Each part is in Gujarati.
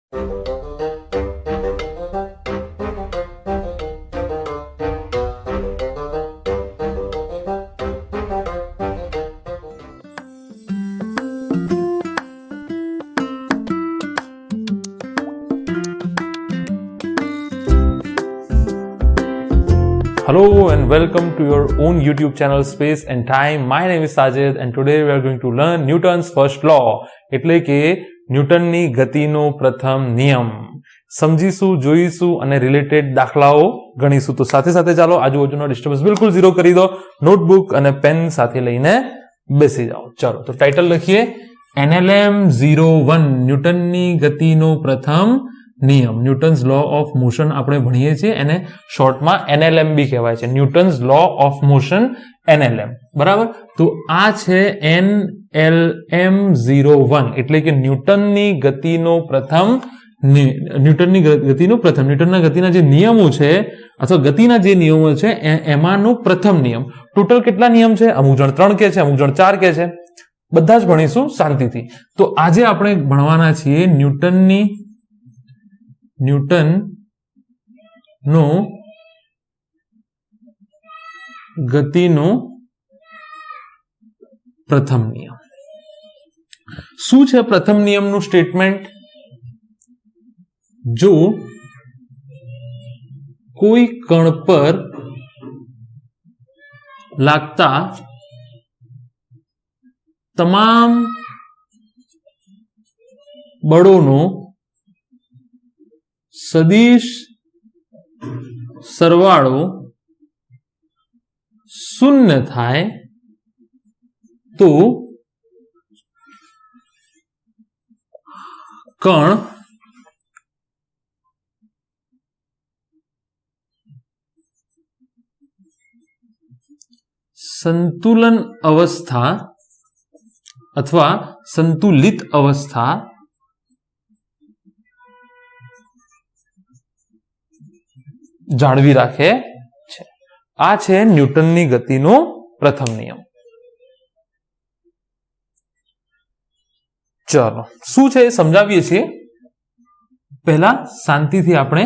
Hello and welcome to your own YouTube channel Space and Time. My name is Sajid and today we are going to learn Newton's first law, એટલે કે ન્યૂટનની ગતિનો પ્રથમ નિયમ. સમજીશું, જોઈશું અને રિલેટેડ દાખલાઓ ગણીશું. તો સાથે સાથે ચાલો આજુબાજુનો ડિસ્ટર્બન્સ બિલકુલ ઝીરો કરી દો. નોટબુક અને પેન સાથે લઈને બેસી જાઓ. ચાલો તો ટાઇટલ લખીએ, NLM 01 ન્યૂટનની ગતિનો પ્રથમ નિયમ. ન્યૂટન્સ લો ઓફ મોશન આપણે ભણીએ છીએ, એને શોર્ટમાં NLM બી કહેવાય છે, Newton's law of motion NLM. બરાબર? તો આ છે NLM 01 એટલે કે ન્યૂટનની ગતિનો પ્રથમ ન્યૂટનના ગતિના જે નિયમો છે અથવા ગતિના જે નિયમો છે એમાંનો પ્રથમ નિયમ. ટોટલ કેટલા નિયમ છે? અમુક જણ 3 કે છે, અમુક જણ 4 કે છે. બધા જ ભણીશું શાંતિથી. તો આજે આપણે ભણવાના છીએ ન્યૂટનનો ગતિનો પ્રથમ નિયમ. શું છે પ્રથમ નિયમનું સ્ટેટમેન્ટ? જો કોઈ કણ પર લાગતા તમામ બળોનો સદિશ સરવાળો શૂન્ય થાય તો કણ સંતુલન અવસ્થા અથવા સંતુલિત અવસ્થા જાળવી રાખે છે. આ છે ન્યૂટનની ગતિનો પ્રથમ નિયમ. ચાલો શું છે એ સમજાવીએ છીએ. પહેલા શાંતિથી આપણે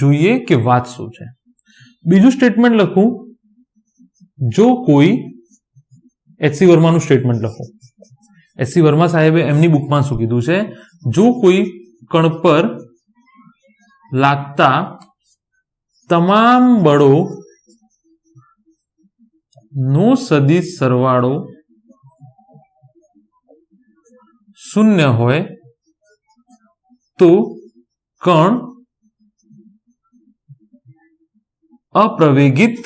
જોઈએ કે વાત શું છે. બીજું સ્ટેટમેન્ટ લખું, જો કોઈ HC વર્માનું સ્ટેટમેન્ટ લખું. HC વર્મા સાહેબે એમની બુકમાં શું કીધું છે? જો કોઈ કણ પર લાગતા તમામ બળો નો સદિશ સરવાળો શૂન્ય હોય તો કણ અપ્રવેગિત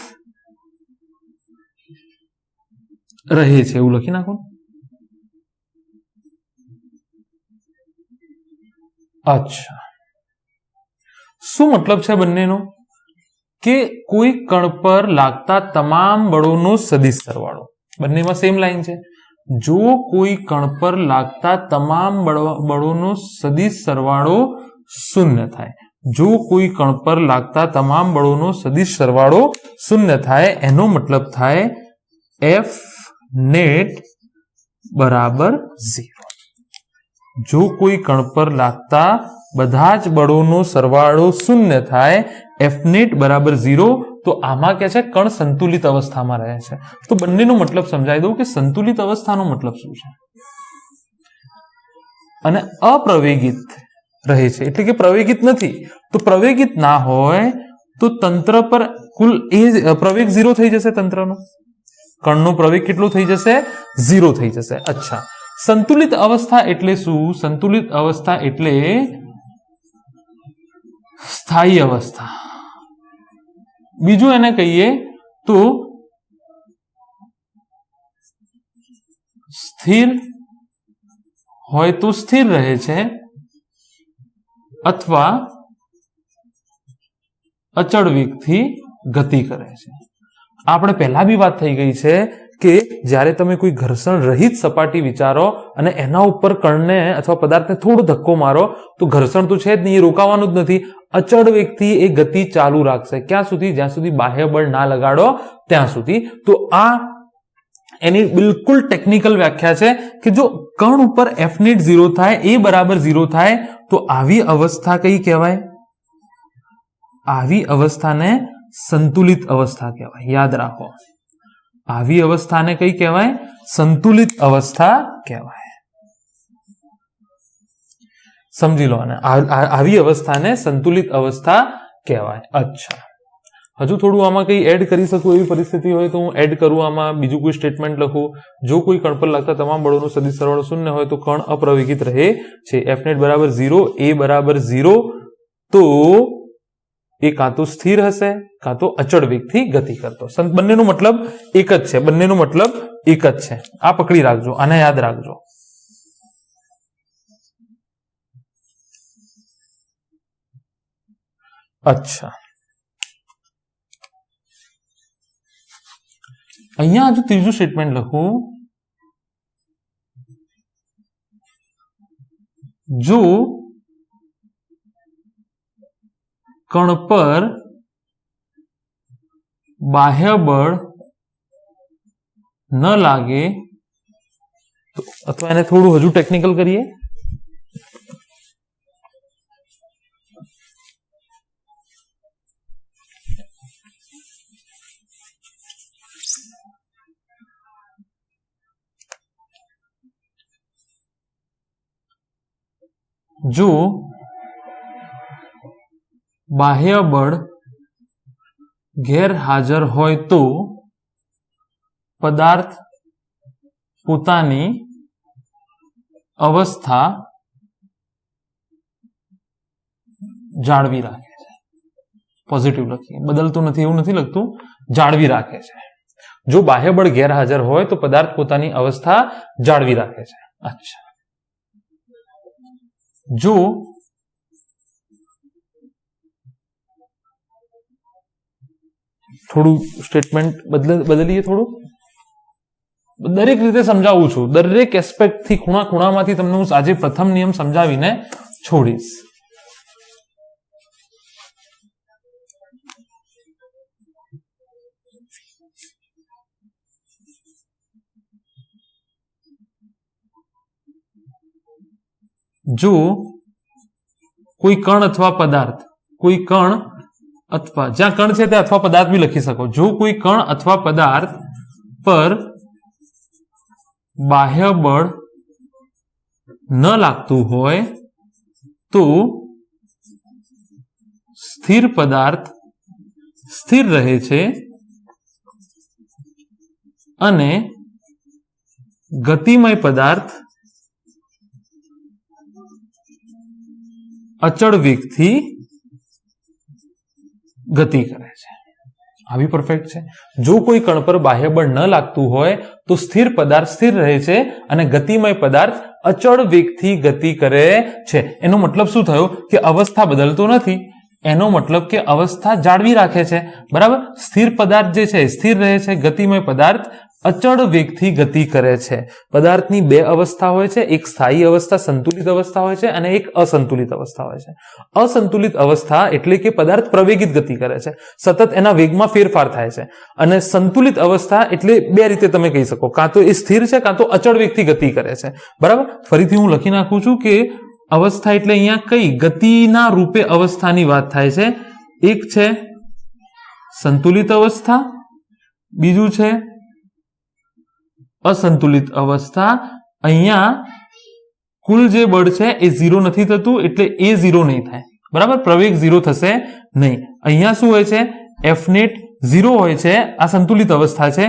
રહે છે. એવું લખી નાખો. અચ્છા, શું મતલબ છે બંનેનો? કે કોઈ કણ પર લાગતા તમામ બળોનો સદિશ સરવાળો, બંનેમાં સેમ લાઈન છે. જો કોઈ કણ પર લાગતા તમામ બળોનો સદિશ સરવાળો શૂન્ય થાય, જો કોઈ કણ પર લાગતા તમામ બળોનો સદિશ સરવાળો શૂન્ય થાય, એનો મતલબ થાય F નેટ બરાબર 0. જો કોઈ કણ પર લાગતા બધા જ બળોનો સરવાળો શૂન્ય થાય, F નેટ બરાબર 0, તો આમાં કે છે કણ સંતુલિત અવસ્થામાં રહે છે. તો બંનેનો મતલબ સમજાવી દઉં કે સંતુલિત અવસ્થાનો મતલબ શું છે અને અપ્રવેગિત રહે છે એટલે કે પ્રવેગિત નથી. તો પ્રવેગિત ના હોય તો તંત્ર પર કુલ પ્રવેગ 0 થઈ જશે. તંત્રનો કણનો પ્રવેગ કેટલો થઈ જશે? 0 થઈ જશે. અચ્છા, સંતુલિત અવસ્થા એટલે શું? સંતુલિત અવસ્થા એટલે સ્થાયી અવસ્થા. બીજું એને કહીએ તો સ્થિર હોય તો સ્થિર રહે છે અથવા અચળ વેગથી ગતિ કરે છે. આપણે પહેલા બી વાત થઈ ગઈ છે કે જ્યારે તમે કોઈ ઘર્ષણ રહિત સપાટી વિચારો અને એના ઉપર કણને અથવા પદાર્થને થોડો ધક્કો મારો તો ઘર્ષણ તો છે જ નહીં, એ રોકાવાનું જ નથી. અચળ વેગથી એ ગતિ ચાલુ રાખશે. ક્યાં સુધી? જ્યાં સુધી બાહ્ય બળ ના લગાડો ત્યાં સુધી. તો આ એની બિલકુલ ટેકનિકલ વ્યાખ્યા છે કે જો કણ ઉપર F નેટ 0 થાય, એ બરાબર 0 થાય તો આવી અવસ્થા કઈ કહેવાય? આવી અવસ્થાને સંતુલિત અવસ્થા કહેવાય. યાદ રાખો, આવી અવસ્થાને કઈ કહેવાય? સંતુલિત અવસ્થા કહેવાય. સમજી લો. અને આવી અવસ્થાને સંતુલિત અવસ્થા કહેવાય. અચ્છા, હજુ થોડું આમાં કઈ એડ કરી શકું એવી પરિસ્થિતિ હોય તો હું એડ કરું. આમાં બીજું કોઈ સ્ટેટમેન્ટ લખું. જો કોઈ કણ પર લાગતા તમામ બળોનો સદિશ સરવાળો શૂન્ય હોય તો કણ અપ્રવેગિત રહે છે. Fnet બરાબર 0, A બરાબર 0, તો એ કાં તો સ્થિર હશે કાં તો અચળ વેગથી ગતિ કરતો. બંનેનો મતલબ એક જ છે. બંનેનો મતલબ એક જ છે. આ પકડી રાખજો, આને યાદ રાખજો. અચ્છા, અહીંયા હજુ ત્રીજું સ્ટેટમેન્ટ લખું. જો કણ પર બાહ્ય બળ ન લાગે તો, અથવા એને થોડું હજુ ટેકનિકલ કરીએ. જો બાહ્ય બળ ગેરહાજર હોય તો પદાર્થ પોતાની અવસ્થા જાળવી રાખે છે. પોઝિટિવ લખીએ, બદલતું નથી એવું નથી લખતું, જાળવી રાખે છે. જો બાહ્ય બળ ગેરહાજર હોય તો પદાર્થ પોતાની અવસ્થા જાળવી રાખે છે. અચ્છા, જો થોડું સ્ટેટમેન્ટ બદલીએ, થોડું દરેક રીતે સમજાવું છું. દરેક એસ્પેક્ટ થી, ખૂણા ખૂણામાંથી તમને હું આજે પ્રથમ નિયમ સમજાવીને છોડીશ. જો કોઈ કણ અથવા પદાર્થ, કોઈ કણ અથવા, જ્યાં કણ છે ત્યાં અથવા પદાર્થ બી લખી શકો. જો કોઈ કણ અથવા પદાર્થ પર બાહ્ય બળ ન લાગતું હોય તો સ્થિર પદાર્થ સ્થિર રહે છે અને ગતિમય પદાર્થ અચળ વેગથી ગતિ કરે છે. આવી પરફેક્ટ છે. જો કોઈ કણ પર બાહ્ય બળ ન લાગતું હોય તો સ્થિર પદાર્થ સ્થિર રહે છે અને ગતિમય પદાર્થ અચળ વેગથી ગતિ કરે છે. એનો મતલબ શું થયો? કે અવસ્થા બદલતો નથી. એનો મતલબ કે અવસ્થા જાળવી રાખે છે. બરાબર? સ્થિર પદાર્થ જે છે સ્થિર રહે છે, ગતિમય પદાર્થ અચળ વેગથી ગતિ કરે છે. પદાર્થની બે અવસ્થા હોય છે, એક સ્થાયી અવસ્થા સંતુલિત અવસ્થા હોય છે અને એક અસંતુલિત અવસ્થા હોય છે. અસંતુલિત અવસ્થા એટલે કે પદાર્થ પ્રવેગિત ગતિ કરે છે, સતત એના વેગમાં ફેરફાર થાય છે. અને સંતુલિત અવસ્થા એટલે બે રીતે તમે કહી શકો, કાં તો એ સ્થિર છે કાં તો અચળ વેગથી ગતિ કરે છે. બરાબર? ફરીથી હું લખી નાખું છું કે અવસ્થા એટલે અહીંયા કઈ ગતિના રૂપે અવસ્થાની વાત થાય છે. એક છે સંતુલિત અવસ્થા, બીજું છે અસંતુલિત અવસ્થા. અહીંયા કુલ જે બળ છે એ 0 નથી થતું, એટલે એ 0 નહીં થાય. બરાબર? પ્રવેગ 0 થશે નહીં. અહીંયા શું હોય છે? Fnet 0 હોય છે. આ સંતુલિત અવસ્થા છે.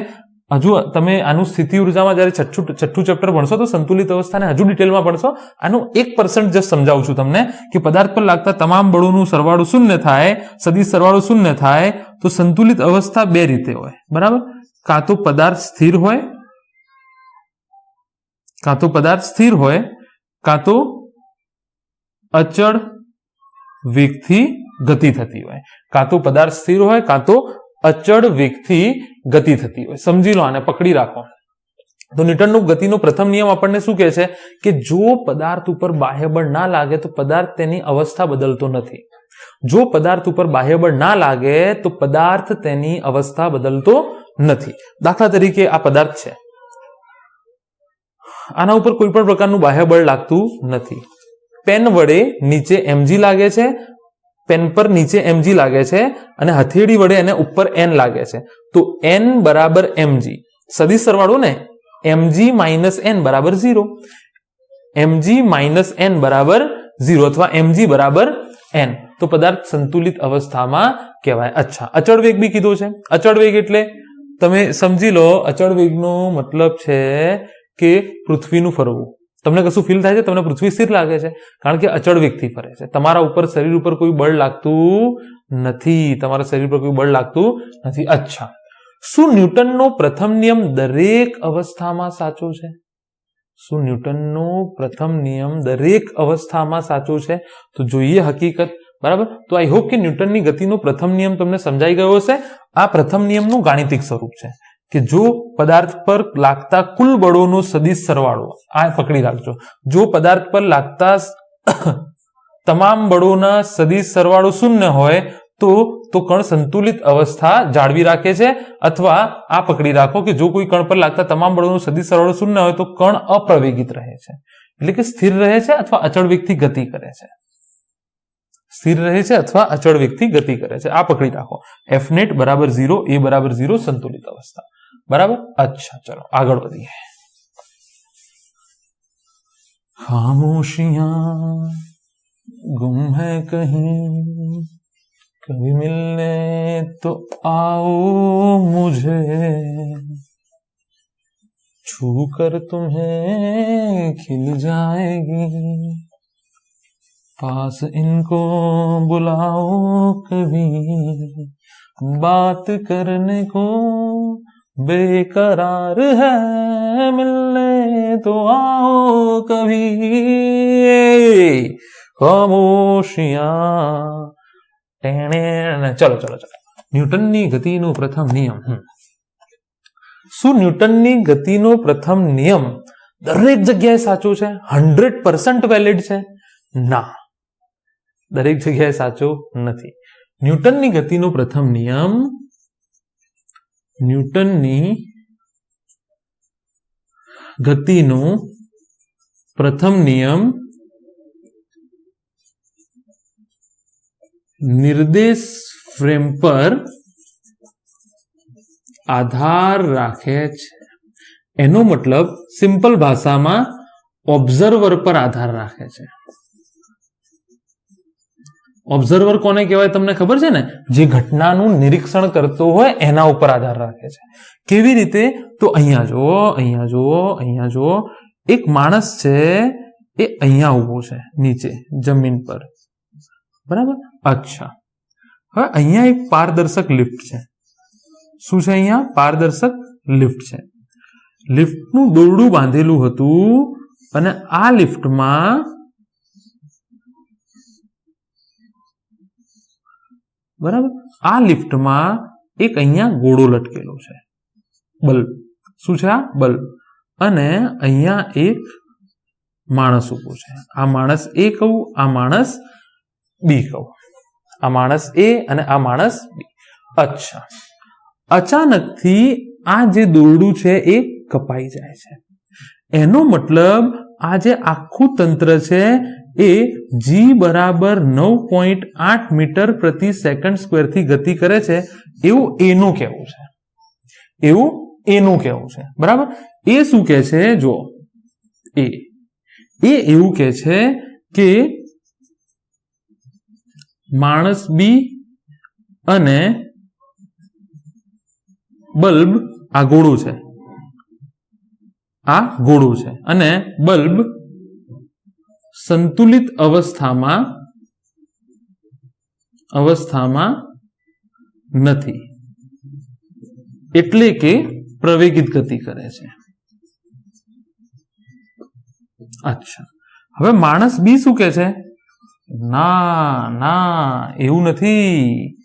હજુ તમે આનું સ્થિતિ ઉર્જામાં જયારે છઠ્ઠું ચેપ્ટર ભણશો તો સંતુલિત અવસ્થાને હજુ ડિટેલમાં ભણશો. આનું 1% જસ્ટ સમજાવું છું તમને કે પદાર્થ પર લાગતા તમામ બળોનું સરવાળો શૂન્ય થાય, સદિશ સરવાળો શૂન્ય થાય તો સંતુલિત અવસ્થા બે રીતે હોય. બરાબર? કાં તો પદાર્થ સ્થિર હોય, કાં તો પદાર્થ સ્થિર હોય, કાં તો અચળ વેગથી ગતિ થતી હોય. કાં તો પદાર્થ સ્થિર હોય, કાં તો અચળ વેગથી ગતિ થતી હોય. સમજી લો, આને પકડી રાખો. તો ન્યૂટનનો ગતિનો પ્રથમ નિયમ આપણને શું કહે છે? કે જો પદાર્થ ઉપર બાહ્ય બળ ના લાગે તો પદાર્થ તેની અવસ્થા બદલતો નથી. જો પદાર્થ ઉપર બાહ્ય બળ ના લાગે તો પદાર્થ તેની અવસ્થા બદલતો નથી. દાખલા તરીકે આ પદાર્થ છે, આના ઉપર કોઈ પણ પ્રકારનું બાહ્ય બળ લાગતું નથી. પેન વડે નીચે mg લાગે છે, પેન પર નીચે mg લાગે છે અને હથેળી વડે એને ઉપર n લાગે છે, તો n બરાબર mg, સદિશ સરવાળો ને, mg માઇનસ n બરાબર 0, mg માઇનસ n બરાબર 0 અથવા mg બરાબર n, તો પદાર્થ સંતુલિત અવસ્થામાં કહેવાય. અચ્છા, અચળ વેગ બી કીધો છે. અચળ વેગ એટલે તમે સમજી લો, અચળ વેગનો મતલબ છે કે પૃથ્વીનું ફરવું. તમને કશું ફીલ થાય છે? તમને પૃથ્વી સ્થિર લાગે છે? કારણ કે અચળ વેગથી ફરે છે. તમારા ઉપર, શરીર ઉપર કોઈ બળ લાગતું નથી. તમારા શરીર પર કોઈ બળ લાગતું નથી. અચ્છા, શું ન્યૂટનનો પ્રથમ નિયમ દરેક અવસ્થામાં સાચો છે? શું ન્યૂટનનો પ્રથમ નિયમ દરેક અવસ્થામાં સાચો છે? તો જોઈએ હકીકત. બરાબર, તો આઈ હોપ કે ન્યૂટનની ગતિનો પ્રથમ નિયમ તમને સમજાઈ ગયો હશે. આ પ્રથમ નિયમનું ગાણિતિક સ્વરૂપ છે કે જો પદાર્થ પર લાગતા કુલ બળોનો સદિશ સરવાળો, આ પકડી રાખજો, જો પદાર્થ પર લાગતા તમામ બળોના સદિશ સરવાળો શૂન્ય હોય તો કણ સંતુલિત અવસ્થા જાળવી રાખે છે, અથવા આ પકડી રાખો કે જો કોઈ કણ પર લાગતા તમામ બળોનો સદિશ સરવાળો શૂન્ય હોય તો કણ અપ્રવેગિત રહે છે, એટલે કે સ્થિર રહે છે અથવા અચળ વેગથી ગતિ કરે છે. સ્થિર રહે છે અથવા અચળ વેગથી ગતિ કરે છે. આ પકડી રાખો. એફ નેટ બરાબર 0, એ બરાબર 0, સંતુલિત અવસ્થા. બરાબર. અચ્છા, ચલો આગળ વધીએ. ખામોશિયાं ગુમ હૈ કહી, કભી મિલને તો आओ मुझे, छू कर तुम्हें खिल जाएगी, पास इनको बुलाओ कभी, बात करने को बेकरार है, मिलने तो आओ कभी, खामोशियां. ચલો ચલો ચલો, ન્યૂટનની ગતિનો પ્રથમ નિયમ. શું ન્યૂટનની ગતિનો પ્રથમ નિયમ દરેક જગ્યાએ સાચો છે? 100% વેલિડ છે? ના, દરેક જગ્યાએ સાચો નથી. ન્યૂટનની ગતિનો પ્રથમ નિયમ, ન્યૂટનની ગતિનો પ્રથમ નિયમ નિર્દેશ ફ્રેમ પર આધાર રાખે છે. એનો મતલબ સિમ્પલ ભાષામાં ઓબ્ઝર્વર પર આધાર રાખે છે. ઓબ્ઝર્વર કોને કહેવાય તમને ખબર છે ને? જે ઘટનાનું નિરીક્ષણ કરતો હોય એના ઉપર આધાર રાખે છે. કેવી રીતે? તો અહીંયા જુઓ, અહીંયા જુઓ, અહીંયા જુઓ. એક માણસ છે, એ અહીંયા ઉભો છે નીચે જમીન પર. બરાબર. અચ્છા, હવે અહીંયા એક પારદર્શક લિફ્ટ છે. શું છે? અહીંયા પારદર્શક લિફ્ટ છે. લિફ્ટનું દોરડું બાંધેલું હતું અને આ લિફ્ટમાં બરાબર, આ લિફ્ટમાં એક અહીંયા ગોળો લટકેલો છે, બલ્બ. શું છે? આ બલ્બ. અને અહીંયા એક માણસ ઉભો છે. આ માણસ એ કહું, આ માણસ બી કહું. આ માણસ એ અને આ માણસ બી. અચ્છા, અચાનકથી આ જે દોરડું છે એ કપાઈ જાય છે. એનો મતલબ આ જે આખું તંત્ર છે એ જી બરાબર 9.8 મીટર પ્રતિ સેકન્ડ સ્ક્વેર થી ગતિ કરે છે, એવું એનું કહેવું છે. એવું એનું કહેવું છે. બરાબર. એ શું કહે છે? જો એ એવું કહે છે કે માણસ બી અને બલ્બ, આ ગોળું છે, આ ગોળું છે, અને બલ્બ સંતુલિત અવસ્થામાં નથી, એટલે કે પ્રવેગિત ગતિ કરે છે. અચ્છા, હવે માણસ બી શું કે છે? ના ના, એવું નથી.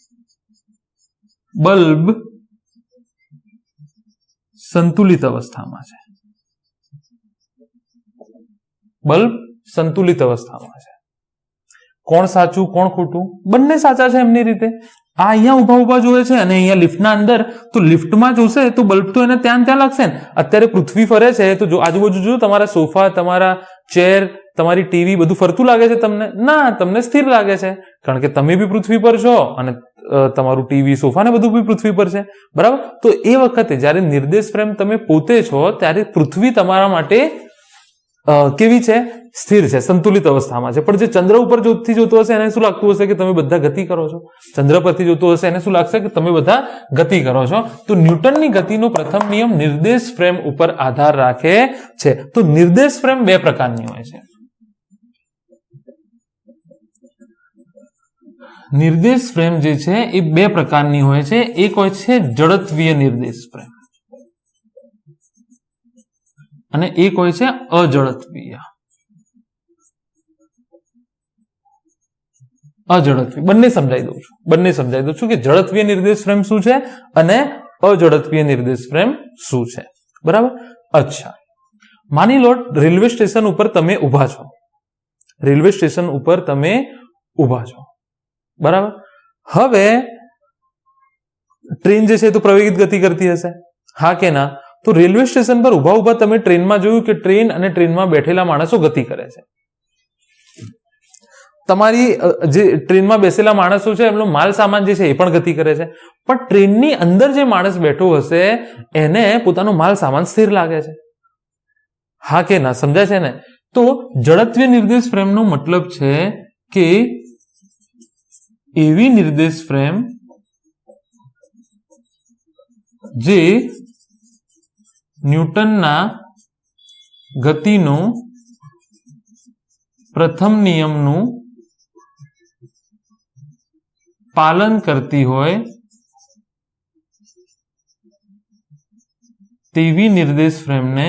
બલ્બ સંતુલિત અવસ્થામાં છે. બલ્બ સંતુલિત અવસ્થામાં છે. કોણ સાચું કોણ ખોટું? બંને સાચા છે એમની રીતે. આ અહીંયા ઉભા ઉભા જોવે છે અને અહીંયા લિફ્ટના અંદર, તો લિફ્ટમાં જોશે તો બલ્બ તો એને ત્યાં લાગશે ને. અત્યારે પૃથ્વી ફરે છે તો જો આજુબાજુ જો તમારા સોફા, તમારા ચેર, તમારી ટીવી બધું ફરતું લાગે છે તમને? ના, તમને સ્થિર લાગે છે, કારણ કે તમે બી પૃથ્વી પર છો અને તમારું ટીવી, સોફા ને બધું બી પૃથ્વી પર છે, બરાબર? તો એ વખતે જ્યારે નિર્દેશ ફ્રેમ તમે પોતે છો ત્યારે પૃથ્વી તમારા માટે કેવી છે? સ્થિર છે, સંતુલિત અવસ્થામાં છે. પણ જે ચંદ્ર ઉપરથી જોતો હશે એને શું લાગતું હશે કે તમે બધા ગતિ કરો છો? ચંદ્ર પરથી જોતો હશે એને શું લાગશે કે તમે બધા ગતિ કરો છો? તો ન્યૂટનની ગતિનો પ્રથમ નિયમ નિર્દેશ ફ્રેમ ઉપર આધાર રાખે છે. તો નિર્દેશ ફ્રેમ બે પ્રકારની હોય છે. નિર્દેશ ફ્રેમ જે છે એ બે પ્રકારની હોય છે. એક હોય છે જડત્વીય નિર્દેશ ફ્રેમ અને એક હોય છે અજડત્વીય. બંને સમજાઈ દઉં છું કે જડત્વીય નિર્દેશ ફ્રેમ શું છે અને અજડત્વીય નિર્દેશ ફ્રેમ શું છે, બરાબર? અચ્છા, માની લો રેલવે સ્ટેશન ઉપર તમે ઊભા છો, બરાબર? હવે ટ્રેન જે છે તો પ્રવેગિત ગતિ કરતી હશે, હા કે ના? તો રેલવે સ્ટેશન પર ઉભા તમે ટ્રેનમાં જોયું કે ટ્રેન અને ટ્રેનમાં બેઠેલા માણસો ગતિ કરે છે. તમારી જે ટ્રેનમાં બેસેલા માણસો છે એમનો માલ સામાન જે છે એ પણ ગતિ કરે છે, પણ ટ્રેનની અંદર જે માણસ બેઠો હશે એને પોતાનો માલ સામાન સ્થિર લાગે છે, હા કે ના? સમજાય છે ને? તો જડત્વીય નિર્દેશ ફ્રેમનો મતલબ છે કે એવી નિર્દેશ ફ્રેમ જે ન્યૂટનના ગતિનો પ્રથમ નિયમનું પાલન કરતી હોય તેવી નિર્દેશ ફ્રેમને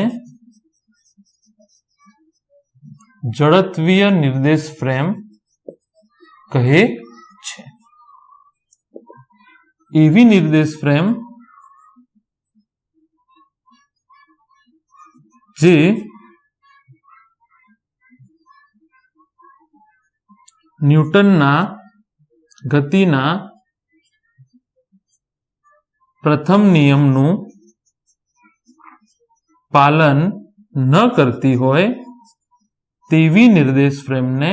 જડત્વીય નિર્દેશ ફ્રેમ કહે છે. એવી નિર્દેશ ફ્રેમ જે ન્યૂટનના ગતિના પ્રથમ નિયમનું પાલન ન કરતી હોય તેવી નિર્દેશ ફ્રેમને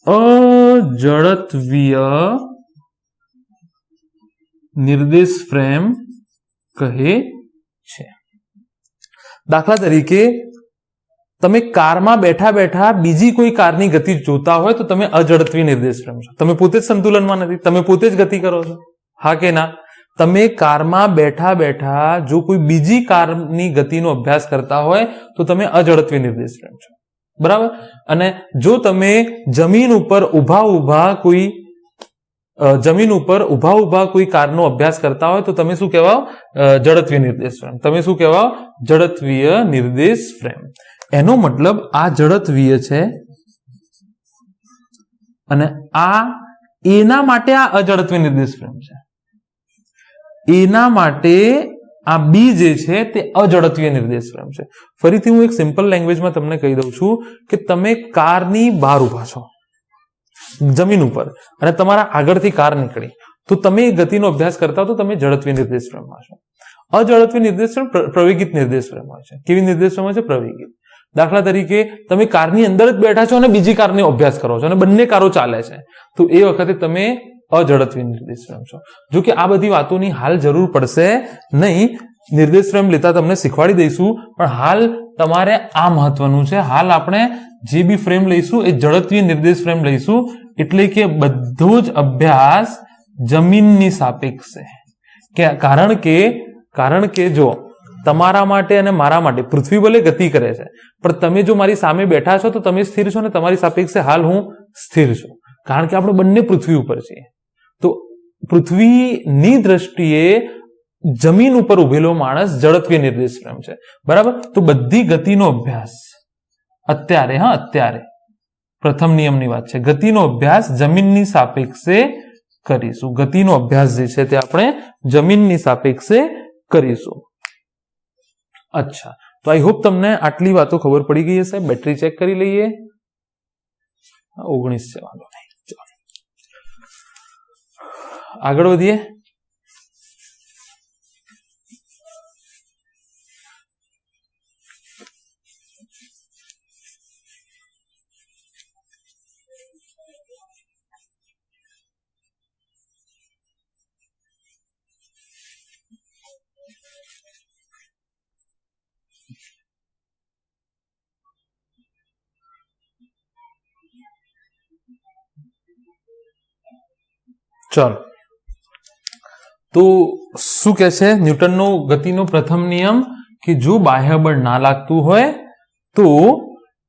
અજડત્વીય નિર્દેશ ફ્રેમ કહે છે. દાખલા તરીકે તમે કારમાં બેઠા બીજી કોઈ કારની ગતિ જોતા હોય તો તમે અજડત્વીય નિર્દેશ ફ્રેમ છો. તમે પોતે જ સંતુલનમાં નથી, તમે પોતે જ ગતિ કરો છો, હા કે ના? તમે કારમાં બેઠા જો કોઈ બીજી કારની ગતિનો અભ્યાસ કરતા હોય તો તમે અજડત્વીય નિર્દેશ ફ્રેમ છો, બરાબર? અને જો તમે જમીન ઉપર ઊભા કોઈ કારનો અભ્યાસ કરતા હોય તો તમે શું કહેવાઓ? જડત્વીય નિર્દેશ ફ્રેમ. તમે શું કહેવાઓ? જડત્વીય નિર્દેશ ફ્રેમ. એનો મતલબ આ જડત્વીય છે અને એના માટે આ અજડત્વીય નિર્દેશ ફ્રેમ છે. એના માટે આ બી જે છે તે અજડત્વીય નિર્દેશ ફ્રેમ છે. ફરીથી હું એક સિમ્પલ લેંગ્વેજમાં તમને કહી દઉં છું કે તમે કારની બહાર ઉભા છો જમીન ઉપર અને તમારા આગળથી કાર નીકળી, તો તમે ગતિનો અભ્યાસ કરતા હો તો તમે જડત્વીય નિર્દેશ ફ્રેમમાં છો. અજડત્વીય નિર્દેશ ફ્રેમ પ્રવેગિત નિર્દેશ ફ્રેમ હોય છે. કેવી નિર્દેશ ફ્રેમ હોય છે? પ્રવેગિત. દાખલા તરીકે તમે કારની અંદર જ બેઠા છો અને બીજી કારનો અભ્યાસ કરો છો અને બંને કારો ચાલે છે, તો એ વખતે તમે અજડત્વીય નિર્દેશ ફ્રેમ છો. જો કે આ બધી વાતોની હાલ જરૂર પડશે નહીં, નિર્દેશ ફ્રેમ લેતા તમને શીખવાડી દઈશું, પણ હાલ તમારે આ મહત્વનું છે. હાલ આપણે જે બી ફ્રેમ લઈશું એ જડત્વીય નિર્દેશ ફ્રેમ લઈશું, એટલે કે બધો જ અભ્યાસ જમીનની સાપેક્ષે. કારણ કે જો તમારા માટે અને મારા માટે પૃથ્વી ભલે ગતિ કરે છે, પણ તમે જો મારી સામે બેઠા છો તો તમે સ્થિર છો ને તમારી સાપેક્ષે હાલ હું સ્થિર છું, કારણ કે આપણે બંને પૃથ્વી ઉપર છીએ. તો પૃથ્વીની દ્રષ્ટિએ જમીન ઉપર ઉભેલો માણસ જડત્વીય નિર્દેશ ફ્રેમ છે, બરાબર? તો બધી ગતિનો અભ્યાસ અત્યારે પ્રથમ નિયમની વાત છે, ગતિનો અભ્યાસ જમીનની સાપેક્ષે કરીશું. ગતિનો અભ્યાસ જે છે તે આપણે જમીનની સાપેક્ષે કરીશું. અચ્છા, તો આઈ હોપ તમને આટલી વાતો ખબર પડી ગઈ હશે. બેટરી ચેક કરી લઈએ. 19 છે, વાંધો નહીં. આગળ વધીએ. ચલો, તો શું કે છે ન્યૂટનનો ગતિનો પ્રથમ નિયમ કે જો બાહ્ય બળ ના લાગતું હોય તો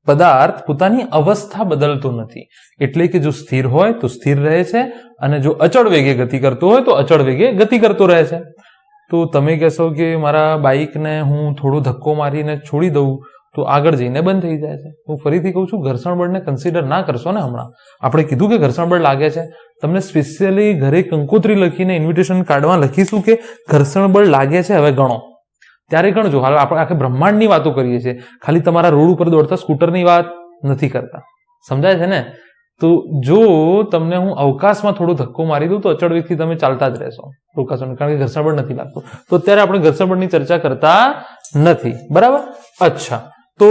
પદાર્થ પોતાની અવસ્થા બદલતો નથી. એટલે કે જો સ્થિર હોય તો સ્થિર રહે છે અને જો અચળ વેગે ગતિ કરતો હોય તો અચળ વેગે ગતિ કરતો રહે છે. તો તમે કહેશો કે મારા બાઇકને હું થોડો ધક્કો મારીને છોડી દઉં તો આગળ જઈને બંધ થઈ જાય છે. હું ફરીથી કહું છું, ઘર્ષણ બળને કન્સિડર ના કરશો ને. હમણાં આપણે કીધું કે ઘર્ષણ બળ લાગે છે. તમને સ્પેશિયલી ઘરે કંકોત્રી લખીને ઇન્વિટેશન કાર્ડમાં લખીશું કે ઘર્ષણ બળ લાગે છે, હવે ગણો. ત્યારે ગણજો. હાલ આપણે આખે બ્રહ્માંડની વાતો કરીએ છીએ, ખાલી તમારા રોડ ઉપર દોડતા સ્કૂટરની વાત નથી કરતા. સમજાય છે ને? તો જો તમને હું અવકાશમાં થોડો ધક્કો મારી દઉં તો અચળ વેગથી તમે ચાલતા જ રહેશો, રોકાશો નહીં, કારણ કે ઘર્ષણ બળ નથી લાગતું. તો અત્યારે આપણે ઘર્ષણ બળની ચર્ચા કરતા નથી. બરાબર? અચ્છા, તો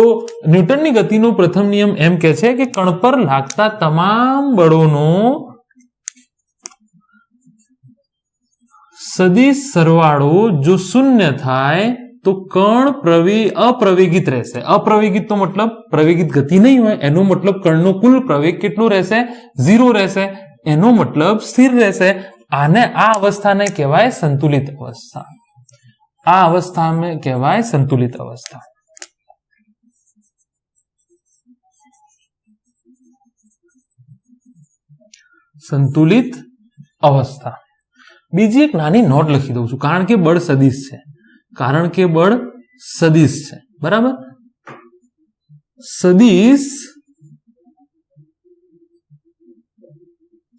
ન્યૂટનની ગતિનો પ્રથમ નિયમ એમ કે છે કે કણ પર લાગતા તમામ બળોનો સદિશ સરવાળો જો શૂન્ય થાય તો કણ અપ્રવેગિત રહેશે. અપ્રવેગિત તો મતલબ પ્રવેગિત ગતિ નહીં હોય, એનો મતલબ કણનો કુલ પ્રવેગ કેટલો રહેશે? 0 રહેશે. એનો મતલબ સ્થિર રહેશે. આને આ અવસ્થાને કહેવાય સંતુલિત અવસ્થા. આ અવસ્થાને કહેવાય સંતુલિત અવસ્થા. સંતુલિત અવસ્થા. બીજી એક નાની નોટ લખી દઉં છું, કારણ કે બળ સદિશ છે. કારણ કે બળ સદિશ છે. બરાબર? સદિશ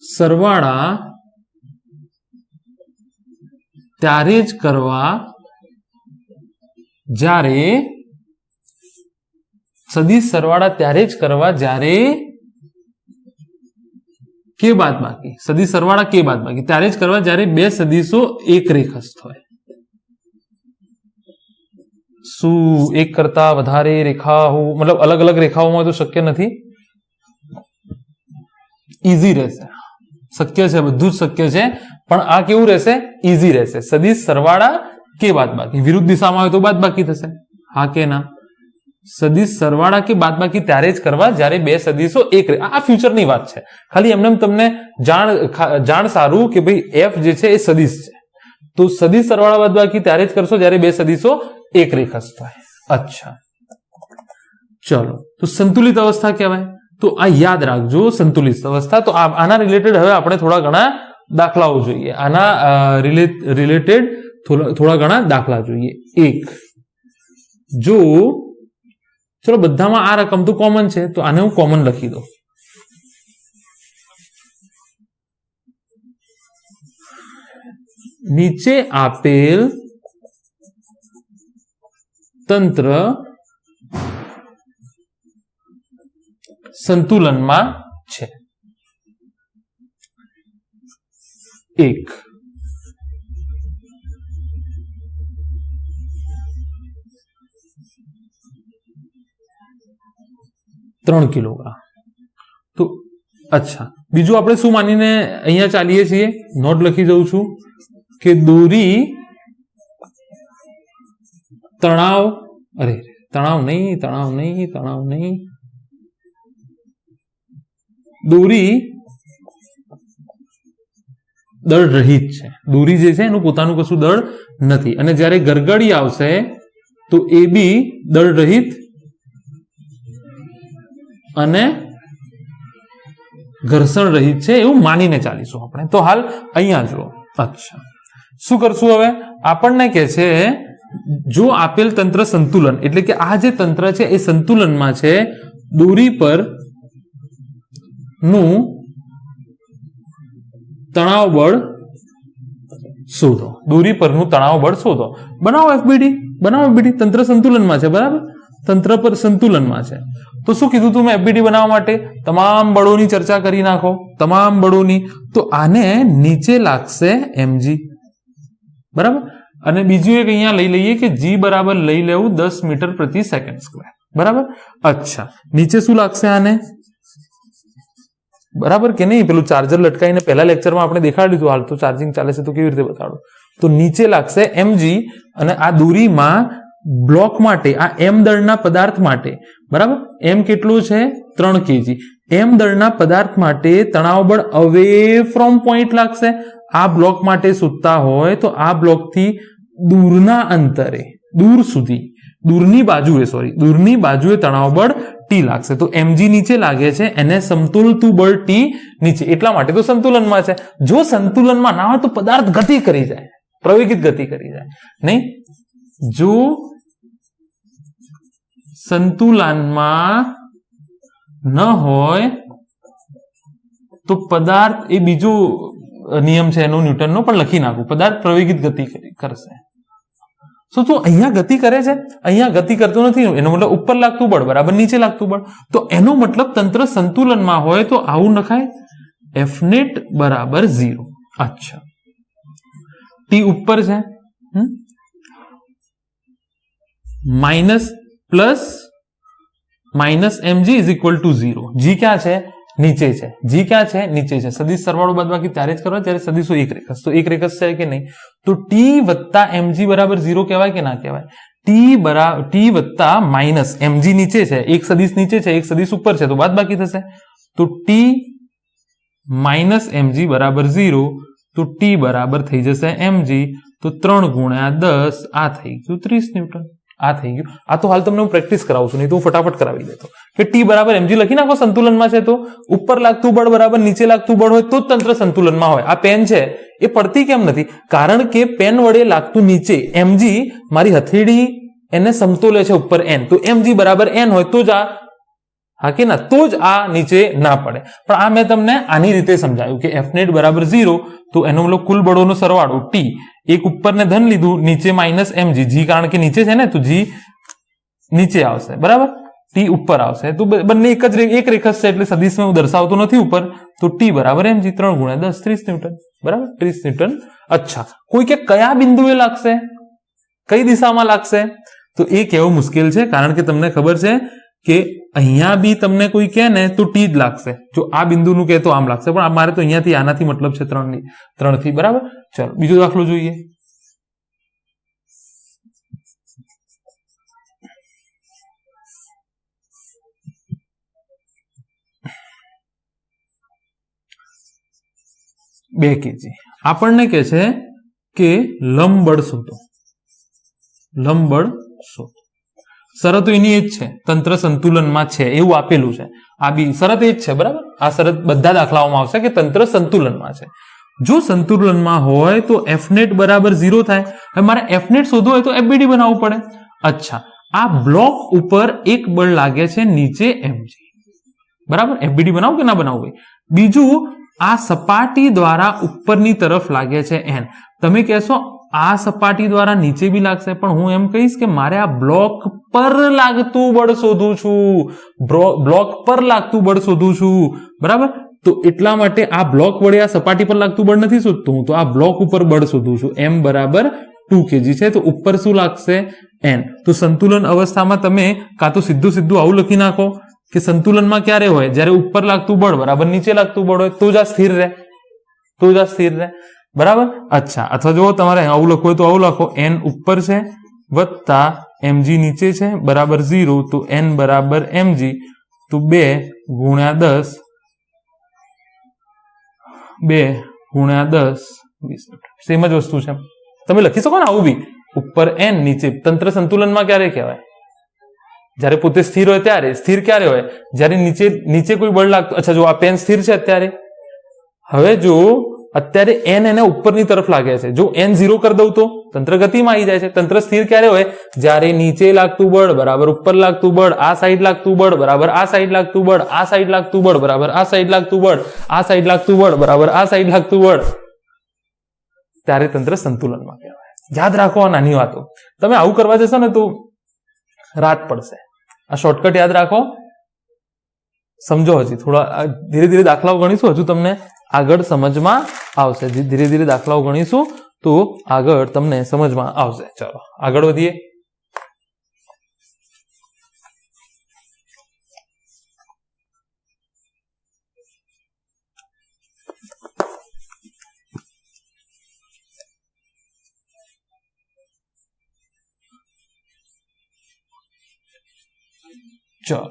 સરવાળા ત્યારે જ કરવા જ્યારે સદિશ સરવાળા ત્યારે જ કરવા જ્યારે કે બાદબાકી. સદિશ સરવાળા કે બાદબાકી ત્યારે જ કરવા જ્યારે બે સદિશો એક રેખસ્થ હોય. શું એક કરતા વધારે રેખાઓ, મતલબ અલગ અલગ રેખાઓમાં તો શક્ય નથી? ઈઝી રહેશે. શક્ય છે, બધું જ શક્ય છે, પણ આ કેવું રહેશે? ઈઝી રહેશે. સદિશ સરવાળા કે બાદબાકી. વિરુદ્ધ દિશામાં હોય તો બાદબાકી થશે. હા કે ના? સદિશ સરવાળા કે બાદબાકી ત્યારે જ કરવા જ્યારે બે સદિશો એક. આ ફ્યુચરની વાત છે, ખાલી એમને તમને જાણ સારું કે ભાઈ એફ જે છે એ સદિશ છે. તો સદિશ સરવાળા બાદબાકી ત્યારે જ કરશો જ્યારે બે સદિશો એક રેખસ્થ થાય. અચ્છા, ચલો, તો સંતુલિત અવસ્થા કહેવાય. તો આ યાદ રાખજો, સંતુલિત અવસ્થા. તો આના રિલેટેડ હવે આપણે થોડા ઘણા દાખલાઓ જોઈએ. આના રિલેટેડ થોડા ઘણા દાખલા જોઈએ. એક, જો ચલો બધામાં આ રકમ તો કોમન છે, તો આને હું કોમન લખી દઉં. નીચે આપેલ તંત્ર સંતુલનમાં છે. 1, ત્રણ કિલોગ્રામ. તો અચ્છા, બીજું આપણે શું માનીને અહીંયા ચાલીએ છીએ? નોટ લખી દઉં છું કે દોરી તણાવ નહીં દોરી દળ રહિત છે. દોરી જે છે એનું પોતાનું કશું દળ નથી, અને જ્યારે ગરગડી આવશે તો એ બી દળ રહિત અને ઘર્ષણ રહિત છે, એવું માનીને ચાલીશું આપણે. તો હાલ અહીંયા જુઓ. અચ્છા, શું કરશું હવે? આપણને કે છે જો આપેલ તંત્ર સંતુલન, એટલે કે આ જે તંત્ર છે એ સંતુલનમાં છે, દોરી પર નું તણાવ બળ શોધો. દોરી પરનું તણાવ બળ શોધો. બનાવો એફબીડી. તંત્ર સંતુલનમાં છે. બરાબર? તંત્ર પર સંતુલનમાં છે. તો શું કીધું તું મેં એફબીડી બનાવવા માટે? તમામ બળોની ચર્ચા કરી નાખો, તમામ બળોની. તો આને નીચે લાગશે mg. બરાબર? અને બીજું એક અહીંયા લઈ લઈએ કે g બરાબર લઈ લેવું 10 મીટર પ્રતિ સેકન્ડ સ્ક્વેર. બરાબર? અચ્છા, નીચે શું લાગશે આને? બરાબર કે નહીં? પેલું ચાર્જર લટકાઈને પહેલા લેક્ચરમાં આપણે દેખાડ્યું હતું. હાલ તો ચાર્જિંગ ચાલે છે તો કેવી રીતે બતાડું? તો નીચે લાગશે mg, અને આ દોરીમાં બ્લોક માટે, આ m દળના પદાર્થ માટે, બરાબર, m કેટલું છે? 3 kg. એમ દળના પદાર્થ માટે તણાવ બળ અવે ફ્રોમ પોઈન્ટ લાગશે. આ બ્લોક માટે શોધતા હોય તો આ બ્લોકથી દૂરના અંતરે, દૂરની બાજુએ તણાવ બળ ટી લાગશે. તો mg નીચે લાગે છે, એને સમતુલતું બળ ટી નીચે, એટલા માટે તો સંતુલનમાં છે. જો સંતુલનમાં ના હોય તો પદાર્થ ગતિ કરી જાય, પ્રવેગિત ગતિ કરી જાય. નહીં, જો સંતુલનમાં ન હોય તો પદાર્થ, એ બીજો નિયમ છે એનો ન્યૂટનનો, પણ લખી નાખું, પદાર્થ પ્રવેગિત ગતિ કરશે. તો અહીંયા ગતિ કરે છે, અહીંયા ગતિ કરતો નથી, એનો મતલબ ઉપર લાગતું બળ બરાબર નીચે લાગતું બળ. તો એનો મતલબ તંત્ર સંતુલનમાં હોય તો આવું લખાય, એફ નેટ બરાબર 0. અચ્છા, ટી ઉપર છે, minus mg is equal to 0. જી ક્યાં છે? નીચે છે. જી ક્યાં છે? નીચે છે. સદિશ સરવાળો બાદબાકી ત્યારે જ કરો જ્યારે સદિશો એક રેખસ. તો એક રેખસ છે કે નહીં? તો ટી વત્તા mg બરાબર 0 કહેવાય કે ના કહેવાય? ટી વત્તા માઇનસ mg નીચે છે, એક સદિશ નીચે છે, એક સદિશ ઉપર છે, તો બાદબાકી થશે. તો ટી માઇનસ mg બરાબર 0, તો ટી બરાબર થઈ જશે mg. તો 3 ગુણ્યા 10, આ થઈ ગયું 30 ન્યૂટન. આ થઈ ગયું. આ તો હાલ તમને હું પ્રેક્ટિસ કરાવું છું, નહીં તો હું ફટાફટ કરાવી દેતો કે ટી બરાબર mg લખી નાખો. સંતુલનમાં છે તો ઉપર લાગતું બળ બરાબર નીચે લાગતું બળ હોય તો જ તંત્ર સંતુલનમાં હોય. આ પેન છે એ પડતી કેમ નથી? કારણ કે પેન વડે લાગતું નીચે mg, મારી હથેળી એને સમતોલે છે ઉપર n, તો mg બરાબર n હોય તો જ આ, હા કે ના, તો જ આ નીચે ના પડે. પણ આ મેં તમને આની રીતે સમજાયું કે એફ નેટ બરાબર 0, તો એનો મતલબ કુલ બળોનો સરવાળો ટી, એક ઉપર ને ધન લીધું, નીચે માઇનસ mg, જી કારણ કે નીચે છે ને તો જી નીચે આવશે, બરાબર, ટી ઉપર આવશે. તો બંને એક રેખસ છે એટલે સદિશમાં હું દર્શાવતો નથી ઉપર. તો ટી બરાબર mg, 3 ગુણ્યા 10, 30 ન્યૂટન, બરાબર, 30 ન્યૂટન. અચ્છા, કોઈ કે કયા બિંદુએ લાગશે, કઈ દિશામાં લાગશે? તો એ કહેવું મુશ્કેલ છે, કારણ કે તમને ખબર છે કે અહીંયા બી તમને કોઈ કહે ને તો ટી જ લાગશે. જો આ બિંદુનું કહે તો આમ લાગશે, પણ મારે તો અહીંયાથી આનાથી મતલબ છે 3 થી, બરાબર. ચલો બીજો દાખલો જોઈએ. બે કેજી આપણને કે છે કે લંબ બળ શોધો. શરતો એની એ જ છે, તંત્ર સંતુલનમાં છે એવું આપેલું છે. આ બી શરત એ જ છે, બરાબર. આ શરત બધા દાખલાઓમાં આવશે કે તંત્ર સંતુલનમાં છે. જો સંતુલનમાં હોય તો એફ નેટ બરાબર 0 થાય. હવે મારે એફ નેટ શોધવું હોય તો એફબીડી બનાવવું પડે. અચ્છા, આ બ્લોક ઉપર એક બળ લાગે છે નીચે mg, બરાબર. એફબીડી બનાવું કે ના બનાવવું? બીજું, આ સપાટી દ્વારા ઉપરની તરફ લાગે છે n. તમે કહેશો આ સપાટી દ્વારા નીચે બી લાગશે, પણ હું એમ કહીશ કે મારે આ બ્લોક પર લાગતું બળ શોધું છું, બરાબર. તો એટલા માટે આ બ્લોક વડે આ સપાટી પર લાગતું બળ નથી શોધતું હું, તો આ બ્લોક ઉપર બળ શોધું છું. m બરાબર 2 kg છે, તો ઉપર શું લાગશે? n. તો સંતુલન અવસ્થામાં તમે કાં તો સીધું આવું લખી નાખો કે સંતુલનમાં ક્યારે હોય? જ્યારે ઉપર લાગતું બળ બરાબર નીચે લાગતું બળ હોય તો જ આ સ્થિર રહે, બરાબર. અચ્છા, અથવા જો તમારે આવું લખવું હોય તો આવું લખો, n ઉપર છે વત્તા mg નીચે છે બરાબર 0, તો n બરાબર mg, તો 2 ગુણ્યા 10, 20, સેમ જ વસ્તુ છે. તમે લખી શકો ને આવું બી, ઉપર n નીચે. તંત્ર સંતુલનમાં ક્યારે કહેવાય? જ્યારે પોતે સ્થિર હોય ત્યારે. સ્થિર ક્યારે હોય? જ્યારે નીચે કોઈ બળ લાગતું. અચ્છા, જો આ પેન સ્થિર છે અત્યારે, હવે જો અત્યારે n એને ઉપરની તરફ લાગે છે, જો n 0 કરી દઉં તો તંત્ર ગતિમાં આવી જાય છે. તંત્ર સ્થિર ક્યારે હોય? જ્યારે નીચે લાગતું બળ બરાબર ઉપર લાગતું બળ, આ સાઈડ લાગતું બળ બરાબર આ સાઈડ લાગતું બળ, આ સાઈડ લાગતું બળ બરાબર આ સાઈડ લાગતું બળ, આ સાઈડ લાગતું બળ બરાબર આ સાઈડ લાગતું બળ, ત્યારે તંત્ર સંતુલનમાં કહેવાય. યાદ રાખો આ નાની વાતો. તમે આવું કરવા જશો ને તો રાત પડશે. આ શોર્ટકટ યાદ રાખો, સમજો. હજી થોડા ધીરે ધીરે દાખલાઓ ગણીશું, હજુ તમને આગળ સમજમાં આવશે. ધીરે ધીરે દાખલાઓ ગણીશું તો આગળ તમને સમજમાં આવશે. ચલો આગળ વધીએ. ચલો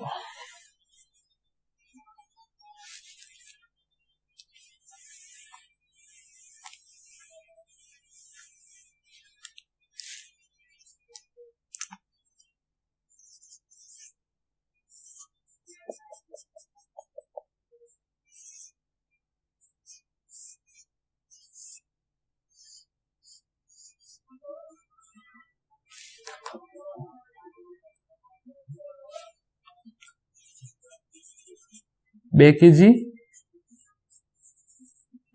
2 kg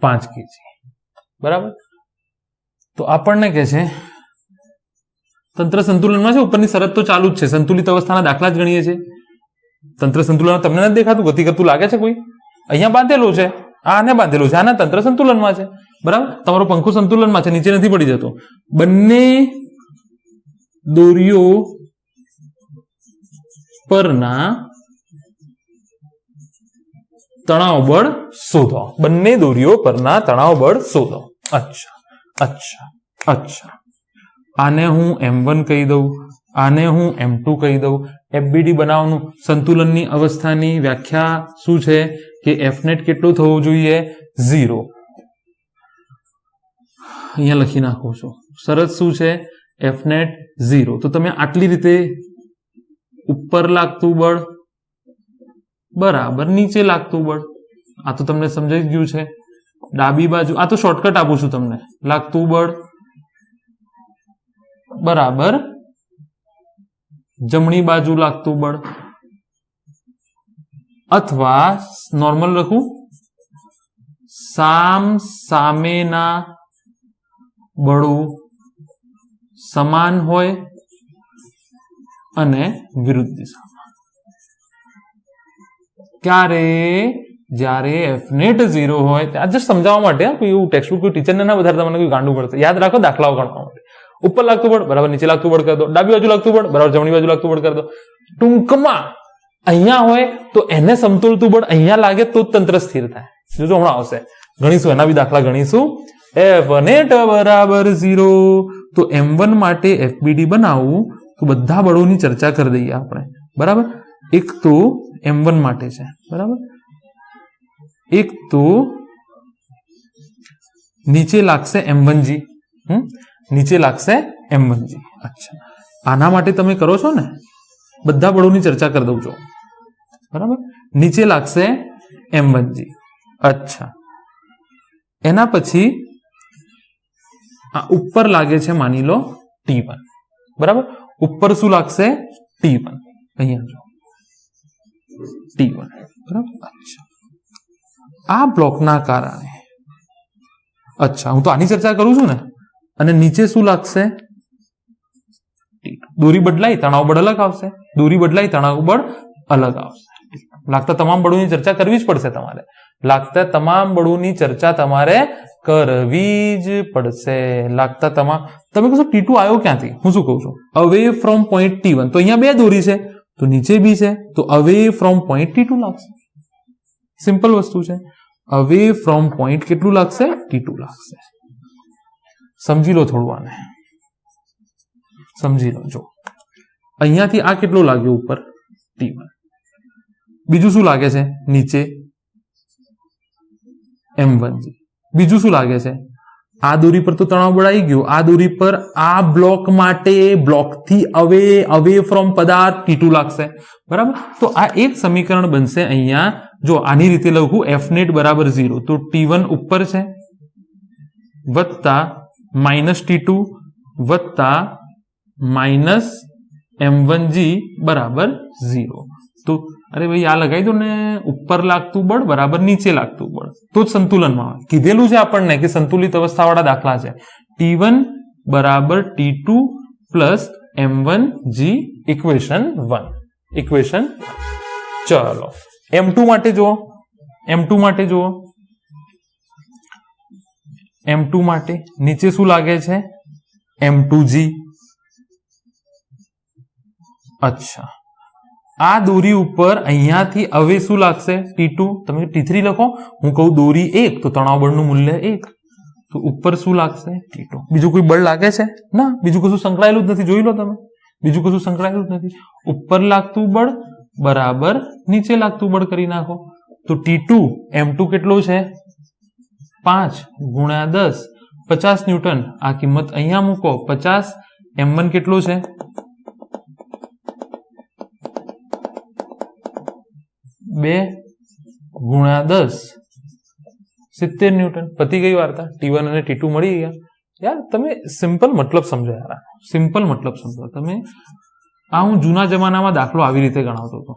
5 kg બરાબર. તો આપણને કહે છે તંત્ર સંતુલનમાં છે, ઉપરની શરત તો ચાલુ જ છે, સંતુલિત અવસ્થાના દાખલા જ ગણીએ છીએ. તંત્ર સંતુલન તમને નથી દેખાતું, ગતિ કરતું લાગે છે કોઈ? અહીંયા બાંધેલું છે, આને બાંધેલું છે, આના તંત્ર સંતુલનમાં છે બરાબર. તમારો પંખો સંતુલનમાં છે, નીચે નથી પડી જતો. બંને દોરીઓ પરના તણાવ બળ શોધો. બંને દોરીઓ પરના તણાવ બળ શોધો. અચ્છા અચ્છા અચ્છા, આને હું M1 કહી દઉં, આને હું M2 કહી દઉં. FBD બનાવવાનું સંતુલનની અવસ્થાની વ્યાખ્યા શું છે કે Fnet કેટલું થવું જોઈએ? 0. અહીંયા લખી નાખું છું. શરત શું છે? Fnet 0. તો તમે આટલી રીતે ઉપર લાગતું બળ બરાબર નીચે લાગતું બળ, આ તો તમને સમજાઈ ગયું છે. ડાબી બાજુ, આ તો શોર્ટકટ આપું છું તમને, લાગતું બળ બરાબર જમણી બાજુ લાગતું બળ, અથવા નોર્મલ લખું, સામેના બળો સમાન હોય અને વિરુદ્ધ દિશામાં. ક્યારે? જ્યારે Fnet 0 હોય. આ જસ્ટ સમજાવવા માટે, કોઈ એવું ટેક્સ્ટબુક કોઈ ટીચરને ના વધારે તમને કોઈ ગાંડું પડશે. યાદ રાખો દાખલાઓ ગણવા માટે. ઉપર લાગતું બળ બરાબર નીચે લાગતું બળ કરી દો, ડાબી બાજુ લાગતું બળ બરાબર જમણી બાજુ લાગતું બળ કરી દો. ટૂંકમાં અહીંયા હોય તો એને સમતોલતું બળ અહીંયા લાગે તો જ તંત્ર સ્થિર થાય. જોજો હમણાં આવશે, ગણીશું, એના બી દાખલા ગણીશું. Fnet બરાબર 0. તો M1 માટે FBD બનાવવું તો બધા બળોની ચર્ચા કરી દઈએ આપણે બરાબર. એક તો M1 માટે છે બરાબર, એક તો નીચે લાગશે M1G, નીચે લાગશે M1G. અચ્છા, આના માટે તમે કરો છો ને, બધા બળોની ચર્ચા કરી દઉં છો બરાબર. નીચે લાગશે M1G. અચ્છા, એના પછી આ ઉપર લાગે છે માની લો T1 બરાબર. ઉપર શું લાગશે? T1. અહીંયા જો T1 બરાબર. અચ્છા, આ બ્લોકના કારણે, અચ્છા હું તો આની ચર્ચા કરું છું ને, અને નીચે શું લાગશે? દોરી બદલાઈ તણાવ બળ અલગ આવશે, દોરી બદલાઈ તણાવ બળ અલગ આવશે. લાગતા તમામ બળોની ચર્ચા કરવી જ પડશે તમારે, લાગતા તમામ બળોની ચર્ચા તમારે કરવી જ પડશે. લાગતા તમામ, તમે કહો T2 આવ્યો ક્યાંથી? હું શું કહું છું? Away from point T1. તો અહીંયા બે દોરી છે તો નીચે બી છે, તો અવે ફ્રોમ પોઈન્ટ T2 લાગશે. સિમ્પલ વસ્તુ છે. અવે ફ્રોમ પોઈન્ટ કેટલું લાગશે? T2 લાગશે. સમજી લો થોડું, આને સમજી લો. જો અહીંયાથી આ કેટલું લાગ્યું ઉપર? T1. બીજું શું લાગે છે નીચે? M1G. બીજું શું લાગે છે? આ દોરી પર તો તણાવ બળ આવી ગયું, આ દોરી પર આ બ્લોક માટે બ્લોકથી અવે ફ્રોમ પદાર્થ T2 લાગશે બરાબર. તો આ એક સમીકરણ બનશે. અહીંયા જો આની રીતે લખું, Fnet બરાબર 0, તો T1 ઉપર છે વત્તા માઇનસ T2 વત્તા માઇનસ M1G બરાબર 0. તો અરે ભાઈ આ લગાવી દો ને, ઉપર લાગતું બળ બરાબર નીચે લાગતું બળ, તો જ સંતુલનમાં હોય. કીધેલું છે આપણને કે સંતુલિત અવસ્થાવાળા દાખલા છે. T1 બરાબર T2 plus M1G equation 1. Equation, ચલો M2 માટે જુઓ, M2 માટે જુઓ, M2 માટે નીચે શું લાગે છે? M2G. અચ્છા, આ દોરી ઉપર અહીંયાથી હવે શું લાગશે? T2. તમે T3 લખો, હું કહું દોરી 1 તો તણાવ બળનું મૂલ્ય 1, તો ઉપર શું લાગશે? T2. બીજું કોઈ બળ લાગે છે? ના, બીજું કશું સંકળાયેલું જ નથી. જોઈ લો તમે, બીજું કશું સંકળાયેલું જ નથી. ઉપર લાગતું બળ બરાબર નીચે લાગતું બળ કરી નાખો, તો T2 M2 કેટલો છે? 5 ગુણ્યા 10 50 ન્યૂટન. આ કિંમત અહીંયા મૂકો 50. M1 કેટલો છે? 2 ગુણ્યા 10 70 ન્યૂટન. પતી ગઈ વાર્તા. T1 અને T2 મળી ગયા. યાર તમે સિમ્પલ મતલબ સમજો યાર, સિમ્પલ મતલબ સમજો તમે. આ હું જૂના જમાનામાં દાખલો આવી રીતે ગણાવતો હતો.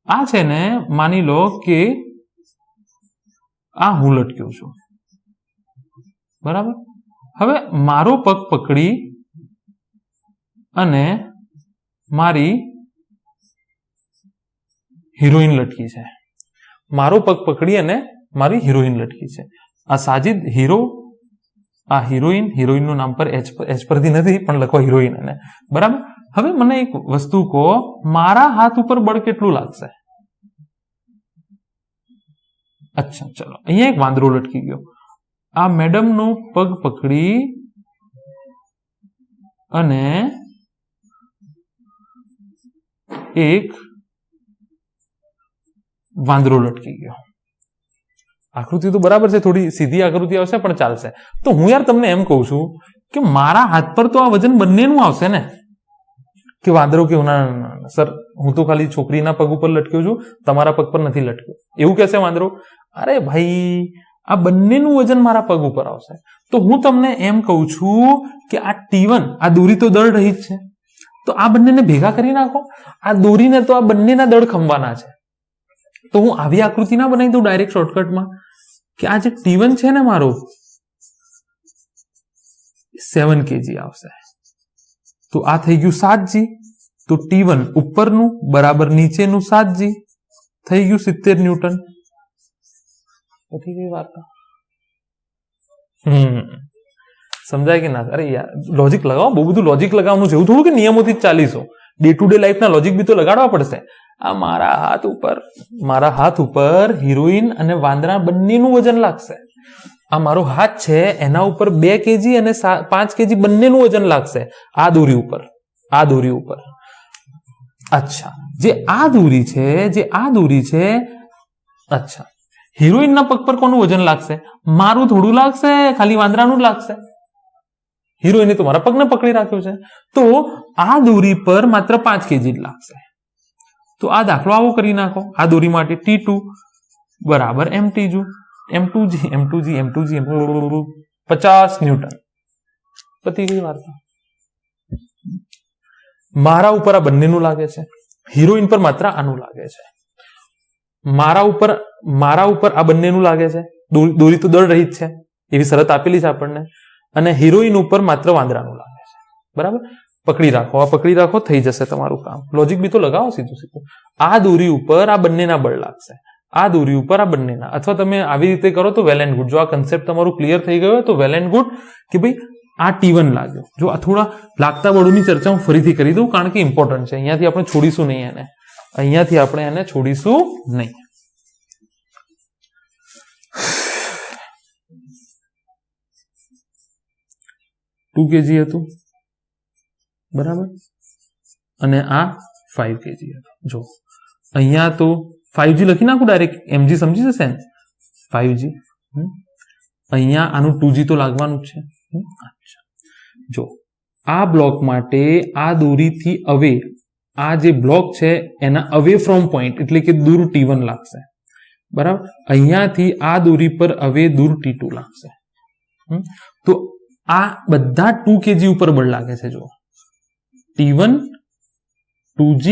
આ છે ને માની લો કે આ હું લટક્યો છું, બરાબર. હવે મારો પગ પકડી અને મારી હિરોઈન લટકી છે, મારો પગ પકડી અને મારી હિરોઈન લટકી છે. આ સાજિદ હીરો, આ હિરોઈન, હિરોઈનનું નામ પર એચ પરથી નથી પણ લખો હિરોઈન એને, બરાબર. હવે મને એક વસ્તુ કહો, મારા હાથ ઉપર બળ કેટલું લાગશે? અચ્છા ચલો, અહીંયા એક વાંદરો લટકી ગયો. આ મેડમનો પગ પકડી અને એક વાંદરો લટકી ગયો. આકૃતિ તો બરાબર છે, થોડી સીધી આકૃતિ આવશે પણ ચાલશે. તો હું યાર તમને એમ કહું છું કે મારા હાથ પર તો આ વજન બંનેનું આવશે ને. કે વાંદરો કે ના સર, હું તો ખાલી છોકરીના પગ ઉપર લટક્યો છું, તમારા પગ પર નથી લટક્યો, એવું કહેશે વાંદરો. અરે ભાઈ, આ બંનેનું વજન મારા પગ ઉપર આવશે. તો હું તમને એમ કહું છું કે આ T1, આ દોરી તો દળ રહી જ છે, તો આ બંનેને ભેગા કરી નાખો. આ દોરીને તો આ બંનેના દળ ખંભાના છે. તો હું આવી આકૃતિ ના બનાવી દઉં ડાયરેક્ટ શોર્ટકટમાં કે આ જે T1 છે ને મારો 7 kg આવશે. તો આ થઈ ગયું 7g. તો T1 ઉપરનું બરાબર નીચેનું 7g થઈ ગયું 70 ન્યૂટન. પછી વાત સમજાય કે ના? અરે યાર, લોજિક લગાવો, બહુ બધું લોજિક લગાવવાનું છે. એવું થોડું કે નિયમોથી જ ચાલીશો. ડે ટુ ડે લાઈફના લોજિક બી તો લગાડવા પડશે. આ મારા હાથ ઉપર હિરોઈન અને વાંદરા બંનેનું વજન લાગશે. આ મારો હાથ છે, એના ઉપર 2 kg અને 5 kg બંનેનું વજન લાગશે. આ દોરી ઉપર, આ દોરી ઉપર. અચ્છા, જે આ દોરી છે, અચ્છા, હિરોઈનના પગ પર કોનું વજન લાગશે? મારું થોડું લાગશે, ખાલી વાંદરાનું જ લાગશે. હિરોઈને તો મારા પગને પકડી રાખ્યો છે. તો આ દોરી પર માત્ર 5 kg જ લાગશે. તો આ દાખલો આવો કરી નાખો. આ દોરી માટે T2 બરાબર m2g 50 ન્યૂટન. પતી ગઈ વાર્તા. મારા ઉપર આ બંનેનું લાગે છે, હિરોઈન પર માત્ર આનું લાગે છે. મારા ઉપર આ બંનેનું લાગે છે, દોરી તો દળ રહી જ છે, એવી શરત આપેલી છે આપણને. અને હિરોઈન ઉપર માત્ર વાંદરાનું લાગે છે, બરાબર. પકડી રાખો, થઈ જશે તમારું કામ. લોજિક બી તો લગાવો સીધું. આ દોરી ઉપર આ બંનેના બળ લાગશે, આ દોરી ઉપર આ બંનેના. અથવા તમે આવી રીતે કરો તો વેલ એન્ડ ગુડ. જો આ કન્સેપ્ટ તમારું ક્લિયર થઈ ગયો તો વેલ એન્ડ ગુડ કે ભાઈ આ T1 લાગ્યો. જો આ થોડા લાગતા બળોની ચર્ચા હું ફરીથી કરી દઉં, કારણ કે ઇમ્પોર્ટન્ટ છે. અહીંયાથી આપણે છોડીશું નહીં. 2 kg હતું, બરાબર, અને આ 5 kg હતું. જો અહીંયા તો 5g લખી નાખું ડાયરેક્ટ, mg સમજી જશે ને, 5g. અહીંયા આનું 2g તો લાગવાનું જ છે. જો આ બ્લોક માટે આ દોરીથી અવે, આ જે બ્લોક છે એના અવે ફ્રોમ પોઈન્ટ એટલે કે દૂર T1 લાગશે, બરાબર. અહીંયાથી આ દોરી પર અવે દૂર T2 લાગશે. તો આ બધા 2 kg ઉપર બળ લાગે છે. જો T1, 2g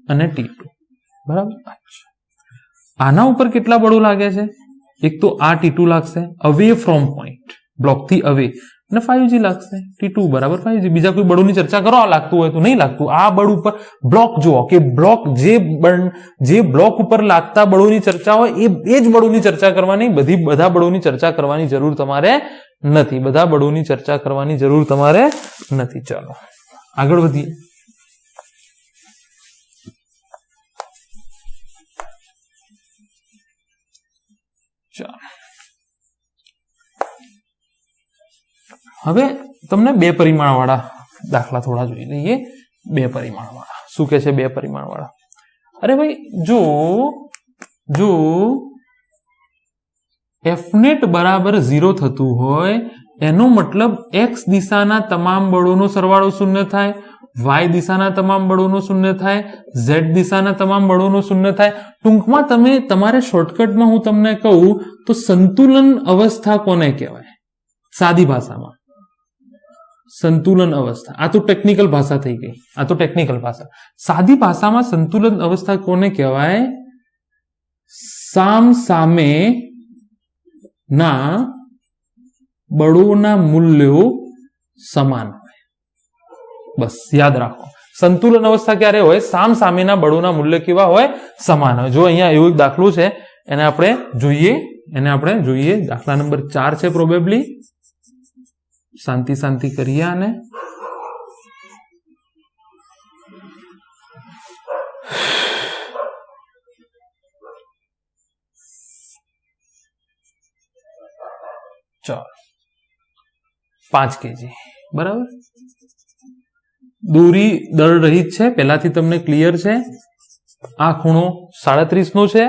અને T2, બરાબર. આના ઉપર કેટલા બળો લાગે છે? એક તો આ T2 લાગશે અવે ફ્રોમ પોઈન્ટ, બ્લોકથી અવે, અને 5g લાગશે. T2 બરાબર 5g. બીજા કોઈ બળોની ચર્ચા કરો, આ લાગતું હોય તો. નહીં લાગતું. આ બળ ઉપર બ્લોક જુઓ કે બ્લોક જે બ્લોક ઉપર લાગતા બળોની ચર્ચા હોય એ જ બળોની ચર્ચા કરવાની. બધા બળોની ચર્ચા કરવાની જરૂર તમારે નથી. ચાલો આગળ વધીએ. હવે તમને 2 પરિમાણ વાળા દાખલા થોડા જોઈ લઈએ. 2 પરિમાણ વાળા શું કે છે? 2 પરિમાણ વાળા. અરે ભાઈ, જો Fnet બરાબર 0 થતું હોય એનો મતલબ x દિશાના તમામ બળોનો સરવાળો 0 થાય, y દિશાના તમામ બળોનો 0 થાય, z દિશાના તમામ બળોનો 0 થાય. ટૂંકમાં તમારે શોર્ટકટમાં હું તમને કહું તો સંતુલન અવસ્થા કોને કહેવાય? સાદી ભાષામાં સંતુલન અવસ્થા. આ તો ટેકનિકલ ભાષા થઈ ગઈ. આ તો ટેકનિકલ ભાષા. સાદી ભાષામાં સંતુલન અવસ્થા કોને કહેવાય? સામ સામે ના બળોના મૂલ્યો સમાન હોય. બસ યાદ રાખો, સંતુલન અવસ્થા ક્યારે હોય? સામ સામેના બળોના મૂલ્ય કેવા હોય? સમાન હોય. જો અહીંયા એવું એક દાખલો છે, એને આપણે જોઈએ. દાખલા નંબર 4 છે પ્રોબેબલી. શાંતિ કરીએ આને. ચાલો 5 kg બરાબર. દોરી દળ રહિત છે, પહેલાથી તમને ક્લિયર છે. આ ખૂણો 37 નો છે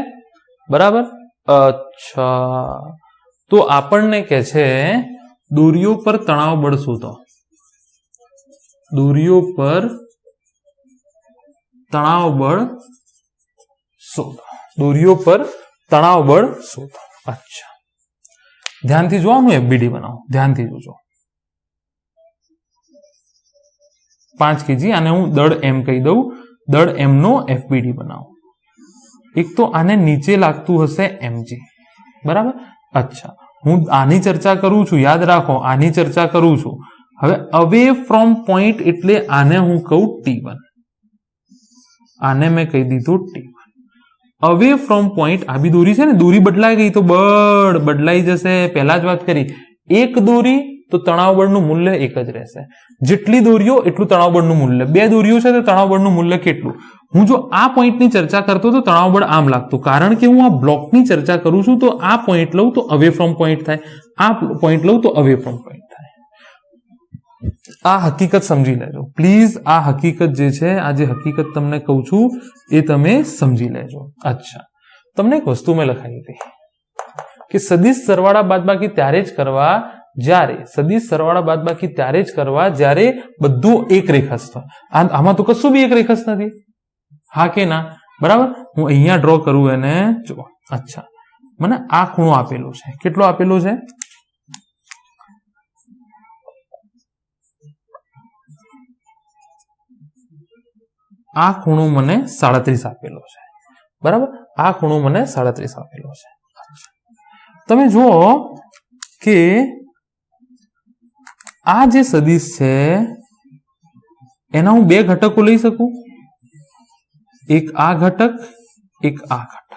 બરાબર. અચ્છા, તો આપણને કે છે દોરીઓ પર તણાવ બળ શોધો. દોરીઓ પર તણાવ બળ શોધો. દોરીઓ પર તણાવ બળ શોધો. અચ્છા, ધ્યાનથી જોવાનું. એફબીડી બનાવો, ધ્યાનથી જોજો. 5 kg, આને હું દળ એમ કહી દઉં. દળ એમ નો એફબીડી બનાવો. એક તો આને નીચે લાગતું હશે એમજી બરાબર. અચ્છા, હું આની ચર્ચા કરું છું, યાદ રાખો, આની ચર્ચા કરું છું. હવે અવે ફ્રોમ પોઈન્ટ એટલે આને હું કહું T1. આને મેં કહી દીધું T1. અવે ફ્રોમ પોઈન્ટ, આ બી દોરી છે ને, દોરી બદલાઈ ગઈ તો બળ બદલાઈ જશે. પહેલા જ વાત કરી, એક દોરી તો તણાવ બળનું મૂલ્ય એક જ રહેશે. જેટલી દોરીઓ એટલું તણાવ બળનું મૂલ્ય. 2 દોરીઓ છે તો તણાવ બળનું મૂલ્ય કેટલું? હું જો આ પોઈન્ટની ચર્ચા કરતો તો તણાવ બળ આમ લાગતું, કારણ કે હું આ બ્લોકની ચર્ચા કરું છું. તો આ પોઈન્ટ લઉં તો અવે ફ્રોમ પોઈન્ટ થાય, આ પોઈન્ટ લઉં તો અવે ફ્રોમ પોઈન્ટ થાય. આ હકીકત સમજી લેજો પ્લીઝ. આ હકીકત જે છે, આ જે હકીકત તમને કહું છું એ તમે સમજી લેજો. અચ્છા, તમને એક વસ્તુ મેં લખાઈ હતી કે સદિશ સરવાળા બાદબાકી ત્યારે જ કરવા જ્યારે બધું એક રેખસ્થ હોય. આમાં તો કશું બી એક રેખસ્થ નથી, હા કે ના? બરાબર. હું અહીંયા ડ્રો કરું એને, જુઓ. અચ્છા, મને આ ખૂણો આપેલો છે. કેટલો આપેલો છે? આ ખૂણો મને 37 આપેલો છે બરાબર. આ ખૂણો મને 37 આપેલો છે. તમે જુઓ કે આ જે સદિશ છે એના હું 2 ઘટકો લઈ શકું. એક આ ઘટક, એક આ ઘટક.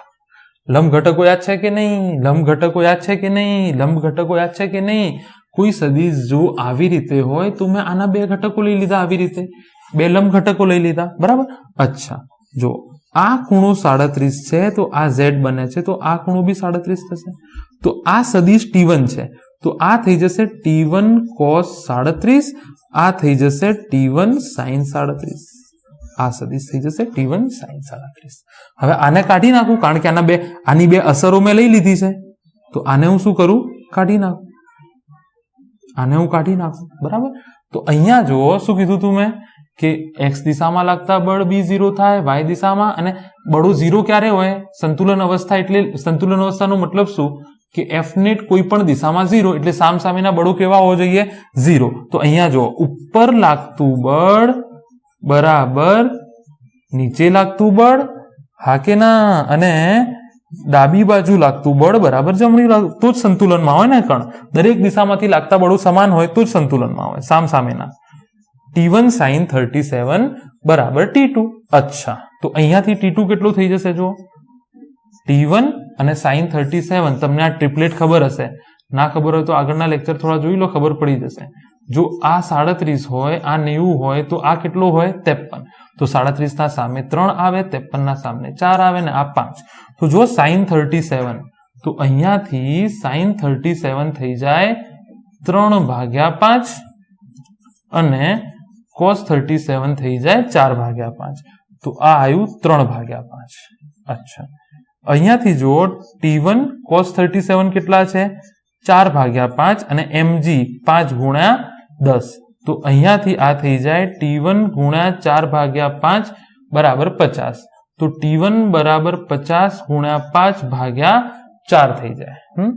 લંબ ઘટકો યાદ છે કે નહીં? લંબ ઘટકો યાદ છે કે નહીં? લંબ ઘટકો યાદ છે કે નહીં? કોઈ સદિશ જો આવી રીતે હોય તો મેં આના 2 ઘટકો લઈ લીધા, આવી રીતે 2 લંબ ઘટકો લઈ લીધા બરાબર. અચ્છા, જો આ ખૂણો 37 છે તો આ z બને છે, તો આ ખૂણો બી 37 થશે. તો આ સદિશ T1 છે, તો આ થઈ જશે T1 cos 37, આ થઈ જશે T1 sin 37. આ સદિશ થઈ જશે T1 sin 37. હવે આને કાઢી નાખું, કારણ કે આની 2 અસરો મેં લઈ લીધી છે. તો આને હું શું કરું? કાઢી નાખું. આને હું કાઢી નાખું બરાબર. તો અહીંયા જો શું કીધું તું મેં કે x દિશામાં લાગતા બળ બી 0 થાય, y દિશામાં. અને બળો 0 ક્યારે હોય? સંતુલન અવસ્થા. એટલે સંતુલન અવસ્થાનો મતલબ શું કે f નેટ કોઈ પણ દિશામાં 0, એટલે સામસામેના બળો કેવા હોવા જોઈએ? 0. તો અહીંયા જો ઉપર લાગતું બળ બરાબર નીચે લાગતું બળ, હા કે ના? અને ડાબી બાજુ લાગતું બળ બરાબર જમણી લાગતું, તો જ સંતુલનમાં હોય ને. કણ દરેક દિશામાંથી લાગતા બળો સમાન હોય તો જ સંતુલનમાં હોય, સામસામેના. T1 sin 37 બરાબર T2. અચ્છા, તો અહીંયાથી T2 કેટલું થઈ જશે? જો T1 અને sin 37. તમને આ ટ્રિપલેટ ખબર હશે, ના ખબર હોય તો આગળના લેક્ચર થોડા જોઈ લો, ખબર પડી જશે. જો આ 37 હોય, આ 90 હોય, તો આ કેટલો હોય? 53. તો 37 ના સામે 3 આવે, 53 ના સામે 4 આવે ને આ 5. તો જો sin 37, તો અહીંયાથી sin 37 થઈ જાય 3/5 અને cos 37 થઈ જાય 4/5. તો આ આવ્યું 3/5. અચ્છા, અહીંયાથી જો T1 cos 37 કેટલા છે? 4/5 અને mg 5 ગુણ્યા 10. તો અહીંયાથી આ થઈ જાય T1 ગુણ્યા 4/5 બરાબર 50. તો T1 બરાબર 50 ગુણ્યા 5/4 થઈ જાય.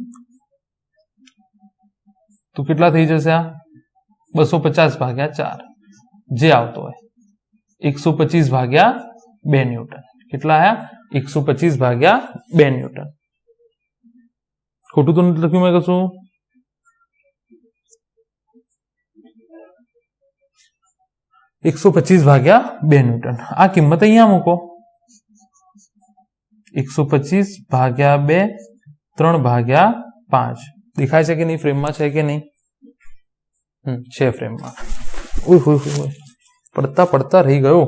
તો કેટલા થઈ જશે? આ 250 ભાગ્યા 4 જે આવતો હોય 125 ભાગ્યા 2 ન્યૂટન કેટલા આયા 125 ભાગ્યા 2 ન્યૂટન ખોટું તો નથી લખ્યું મેં કશું 125 ભાગ્યા 2 ન્યૂટન આ કિંમત અહીંયા મૂકો 125 ભાગ્યા 2 3 ભાગ્યા 5 દેખાય છે કે નહીં ફ્રેમમાં છે કે નહીં છે ફ્રેમમાં પડતા પડતા રહી ગયો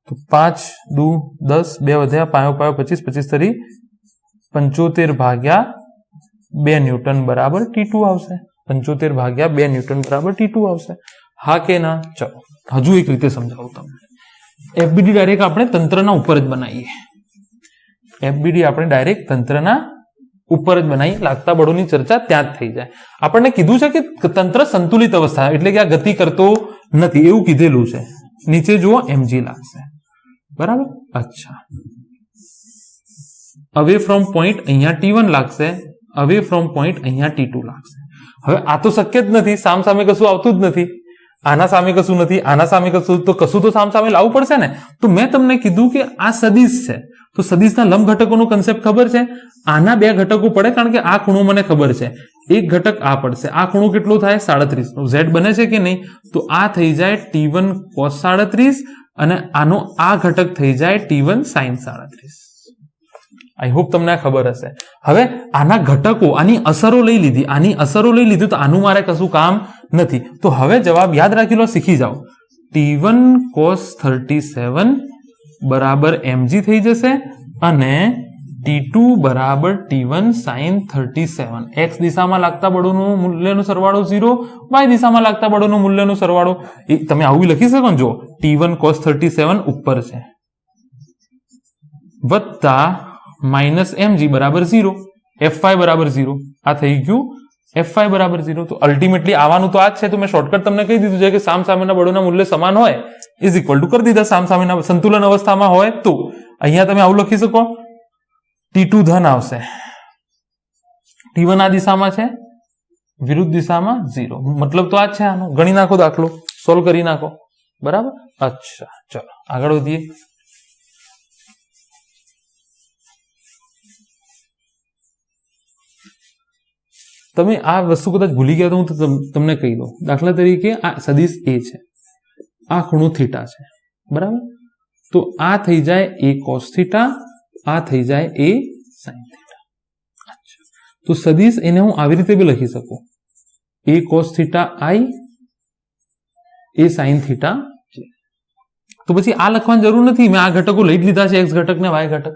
તો 5 2 10 2 વધ્યા 5 5 25 25 તરી 75 ભાગ્યા 2 ન્યૂટન બરાબર T2 આવશે 75 ભાગ્યા 2 ન્યૂટન બરાબર T2 આવશે હા કે ના ચલો હજુ એક રીતે સમજાવું તમને FBD ડાયરેક્ટ આપણે તંત્રના ઉપર જ બનાવીએ FBD આપણે ડાયરેક્ટ તંત્રના ઉપર જ બનાવી લાગતા બળોની ચર્ચા ત્યાં જ થઈ જાય આપણને કીધું છે કે તંત્ર સંતુલિત અવસ્થા એટલે કે આ ગતિ કરતો નથી એવું કીધેલું છે નીચે જુઓ mg લાગશે બરાબર અચ્છા અવે ફ્રોમ પોઈન્ટ અહીંયા T1 લાગશે અવે ફ્રોમ પોઈન્ટ અહીંયા T2 લાગશે હવે આ તો શક્ય જ નથી સામ સામે કશું આવતું જ નથી આના સામે કશું નથી આના સામે કશું તો સામ સામે લાવવું પડશે ને તો મેં તમને કીધું કે આ સદિશ છે તો સદિશના લંબ ઘટકોનો કન્સેપ્ટ ખબર છે આના બે ઘટકો પડે કારણ કે આ ખૂણો મને ખબર છે એક ઘટક આ પડશે આ ખૂણો કેટલો થાય 37 z બને છે કે નહીં તો આ થઈ જાય T1 cos 37 અને આનો આ ઘટક થઈ જાય T1 sin 37 આઈ હોપ તમને આ ખબર હશે હવે આના ઘટકો આની અસરો લઈ લીધી તો આનું મારે કશું કામ નથી તો હવે જવાબ યાદ રાખી લો શીખી જાઓ T1 cos 37 બરાબર mg થઈ જશે અને T2 બરાબર T1 sin 37 x દિશામાં લાગતા બળોનું મૂલ્યનો સરવાળો 0 y દિશામાં લાગતા બળોનું મૂલ્યનો સરવાળો તમે આવું લખી શકો ને જો T1 cos 37 ઉપર છે વત્તા માઇનસ mg બરાબર 0 fy બરાબર 0 આ થઈ ગયું fy બરાબર 0 તો અલ્ટિમેટલી આવવાનું તો આ જ છે તો મેં શોર્ટકટ તમને કહી દીધું છે કે સામસામેના બળોના મૂલ્ય સમાન હોય ઇઝ ઇક્વલ ટુ કરી દીધા સામસામેના સંતુલન અવસ્થામાં હોય તો અહીંયા તમે આવું લખી શકો T2 ધન આવશે T1 આ દિશામાં છે વિરુદ્ધ દિશામાં 0 મતલબ તો આ જ છે આનો ગણી નાખો દાખલો સોલ્વ કરી નાખો બરાબર અચ્છા ચલો આગળ વધીએ તમે આ વસ્તુ કદાચ ભૂલી ગયા તો હું તમને કહી દઉં દાખલા તરીકે આ સદિશ A છે આ ખૂણો થીટા છે બરાબર તો આ થઈ જાય A cos થીટા આ થઈ જાય A sin થીટા તો સદિશ એને હું આવી રીતે બી લખી શકું A cos theta I A sin theta J તો પછી આ લખવાની જરૂર નથી મેં આ ઘટકો લઈ જ લીધા છે x ઘટક ને y ઘટક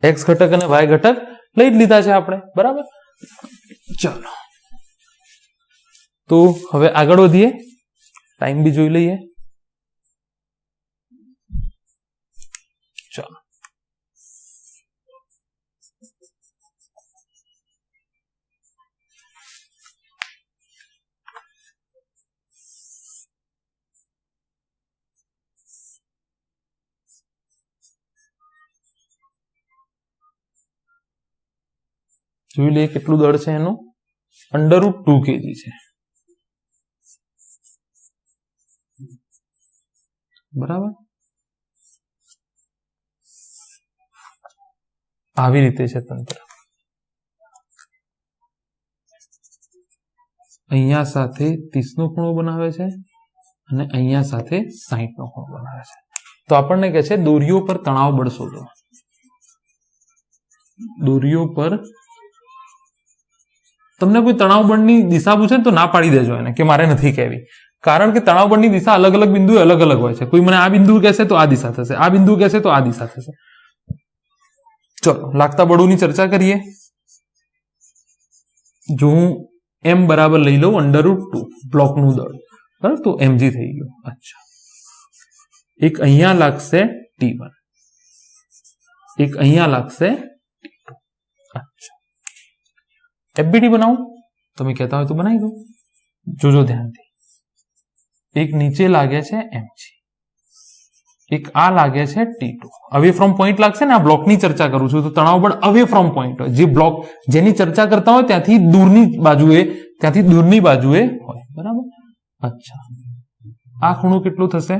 x ઘટક અને y ઘટક લઈ જ લીધા છે આપણે બરાબર ચલો તો હવે આગળ વધીએ ટાઈમ બી જોઈ લઈએ ચલો જોઈ લઈએ કેટલું દળ છે એનું √2 kg છે બરાબર આવી રીતે છે તંત્ર અહીંયા સાથે 30 નો ખૂણો બનાવે છે અને અહીંયા સાથે 60 નો ખૂણો બનાવે છે તો આપણને કહે છે દોરીઓ પર તણાવ બળ શોધો દોરીઓ પર તમને કોઈ તણાવ બળની દિશા પૂછે તો ના પાડી દેજો એને કે મારે નથી કહેવી કારણ કે તણાવ બળની દિશા અલગ અલગ બિંદુએ અલગ અલગ હોય છે કોઈ મને આ બિંદુ કહેશે તો આ દિશા થશે આ બિંદુ કહેશે તો આ દિશા થશે ચલો લાગતા બળોની ચર્ચા કરીએ જો હું m બરાબર લઈ લઉં √2 બ્લોકનું દળ બરાબર તો mg થઈ ગયું અચ્છા એક અહીંયા લાગશે T1 એક અહીંયા લાગશે T2 અચ્છા FBD બનાવું તમે કહેતા હોય તો બનાવી દો જોજો ધ્યાનથી એક નીચે લાગે છે mg એક આ લાગે છે T2 અવે ફ્રોમ પોઈન્ટ લાગશે ને આ બ્લોકની ચર્ચા કરું છું તો તણાવ બળ અવે ફ્રોમ પોઈન્ટ હોય જે બ્લોક જેની ચર્ચા કરતા હોય ત્યાંથી દૂરની બાજુએ હોય બરાબર અચ્છા, આ ખૂણો કેટલો થશે?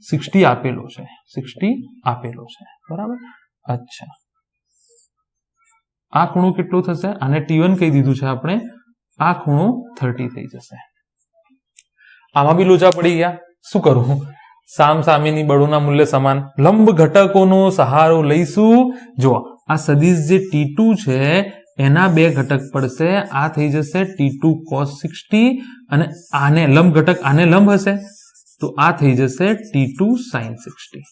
60 આપેલો છે, 60 આપેલો છે, બરાબર. અચ્છા, આ ખૂણો કેટલો થશે? આને T1 કહી દીધું છે આપણે. આ ખૂણો 30 થઈ જશે. આમાં બી લોચા પડી ગયા. શું કરવું? સામ સામેની બળોના મૂલ્ય સમાન, લંબ ઘટકોનો સહારો લઈશું. જો આ સદિશ જે T2 છે એના બે ઘટક પડશે. આ થઈ જશે T2 cos 60 અને આને લંબ ઘટક આને લંબ હશે તો આ થઈ જશે T2 sin 60.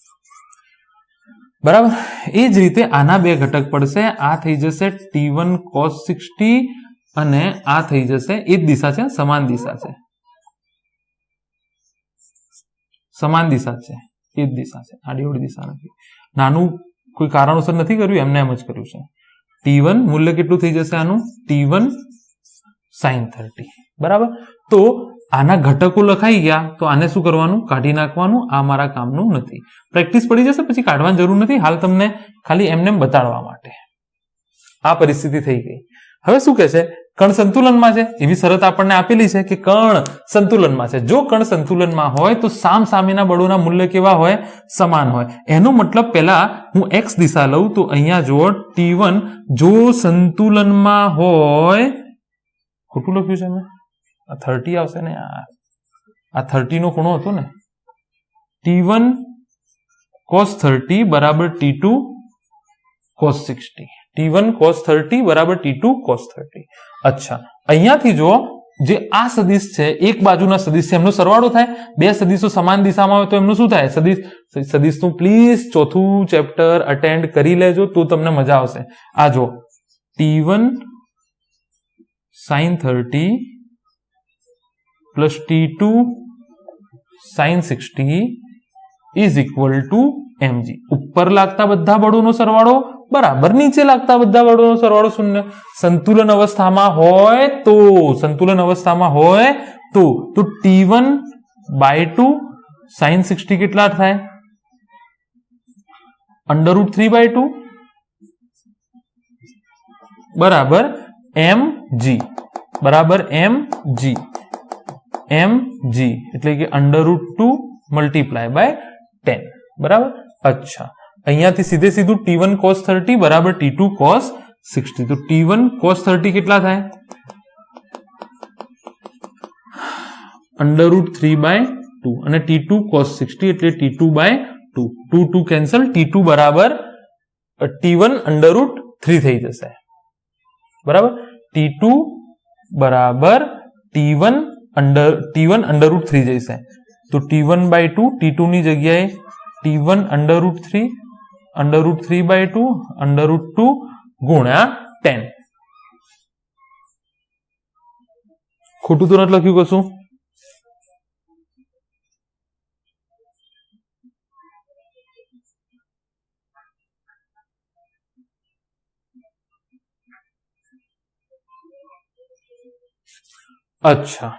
બરાબર. એ જ રીતે આના બે ઘટક પડશે. આ થઈ જશે T1 cos 60 અને આ થઈ જશે, એ જ દિશા છે, સમાન દિશા છે, સમાન દિશા છે, એ જ દિશા છે, આડીઅવળી દિશા નથી. નાનું કોઈ કારણોસર નથી કર્યું, એમને એમ જ કર્યું છે. T1 મૂલ્ય કેટલું થઈ જશે આનું? T1 sin 30. બરાબર. તો આના ઘટકો લખાઈ ગયા તો આને શું કરવાનું? કાઢી નાખવાનું. આ મારા કામનું નથી. પ્રેક્ટિસ પડી જશે, પછી કાઢવાની જરૂર નથી. હાલ તમને ખાલી એમને બતાડવા માટે. આ પરિસ્થિતિ થઈ ગઈ. હવે શું કહે છે? કણ સંતુલનમાં છે એવી શરત આપણને આપેલી છે કે કણ સંતુલનમાં છે. જો કણ સંતુલનમાં હોય તો સામ સામેના બળોના મૂલ્ય કેવા હોય? સમાન હોય. એનો મતલબ પહેલા હું x દિશા લઉં તો અહીંયા જો T1 જો સંતુલનમાં હોય, ખોટું લખ્યું છે મેં, આ 30 આવશે ને યાર, આ 30 નો ખૂણો હતો ને. T1 cos 30 બરાબર T2 cos 60. T1 cos 30 બરાબર T2 cos 30. અચ્છા, અહીંયાથી જો જે આ સદિશ છે, એક બાજુના સદિશ છે, એમનો સરવાળો થાય. બે સદિશો સમાન દિશામાં હોય તો એમનું શું થાય? સદિશનું પ્લીઝ ચોથું ચેપ્ટર અટેન્ડ કરી લેજો તો તમને મજા આવશે. આ જો T1 sin 30 plus T2 sin 60 is equal to mg. ઉપર લાગતા બધા બળોનો સરવાળો બરાબર નીચે લાગતા બધા બળોનો સરવાળો શૂન્ય. સંતુલન અવસ્થામાં હોય તો T1 by 2 sin 60 કેટલા થાય? √3/2 બરાબર mg એટલે કે √2 multiply by 10. બરાબર. અચ્છા, અહીંયાથી સીધે સીધું T1 cos 30 બરાબર T2 cos 60. તો T1 cos 30 કેટલા થાય? √3/2 અને T2 cos 60 એટલે T2/2. 2 કેન્સલ. T2 બરાબર T1 √3 થઈ જશે. બરાબર. T2 બરાબર T1 √3 જશે. તો T1/2 T2 ની જગ્યાએ T1 √3 √3/2 √2 ગુણ્યા 10. ખોટું તો નથી લખ્યું કશું? અચ્છા,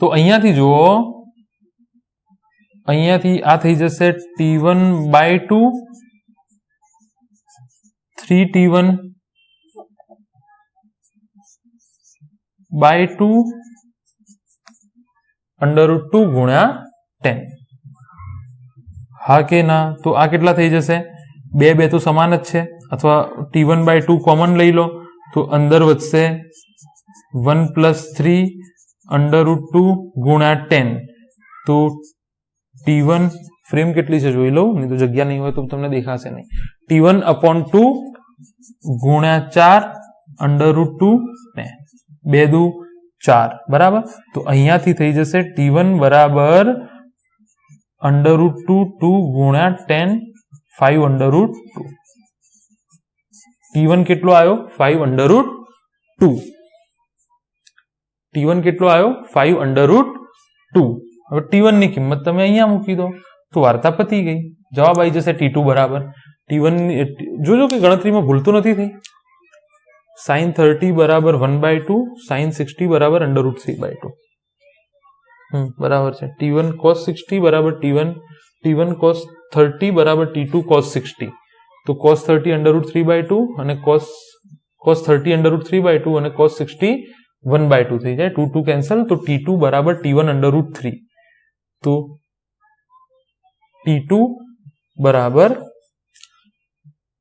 તો અહીંયાથી જુઓ, અહીંયાથી આ થઈ જશે T1/2 3T1/2 √2 ગુણ્યા 10. હા કે ના? તો આ કેટલા થઈ જશે? બે તો સમાન જ છે. અથવા T1/2 કોમન લઈ લો તો અંદર વધશે 1 + 3 √2 ગુણ્યા 10. તો T1 ફ્રેમ કેટલી છે જોઈ લો, નહીં તો જગ્યા નહીં હોય તો તમને દેખાશે નહીં. T1/2 ગુણ્યા 4 √2 ને 2 દુ 4. બરાબર. તો અહીંયાથી થઈ જશે T1 બરાબર √2 2 ગુણ્યા 10 5 √2. T1 કેટલો આવ્યો? 5 √2. T1 કેટલો આવ્યો? 5 √2. હવે T1 ની કિંમત તમે અહીંયા મૂકી દો તો વાર્તા પતી ગઈ. જવાબ આવી જશે T2 બરાબર T1. જોજો કે ગણતરીમાં ભૂલ તો નથી થઈ. sin 30 બરાબર 1/2 sin 60 બરાબર √3/2. બરાબર છે. T1 cos 60 બરાબર T1 cos 30 બરાબર T2 cos 60. તો cos 30 √3/2 અને cos 30 √3/2 અને cos 60 1/2 થઈ જાય, 2 2 કેન્સલ, તો T2 બરાબર T1/√3. તો T2 બરાબર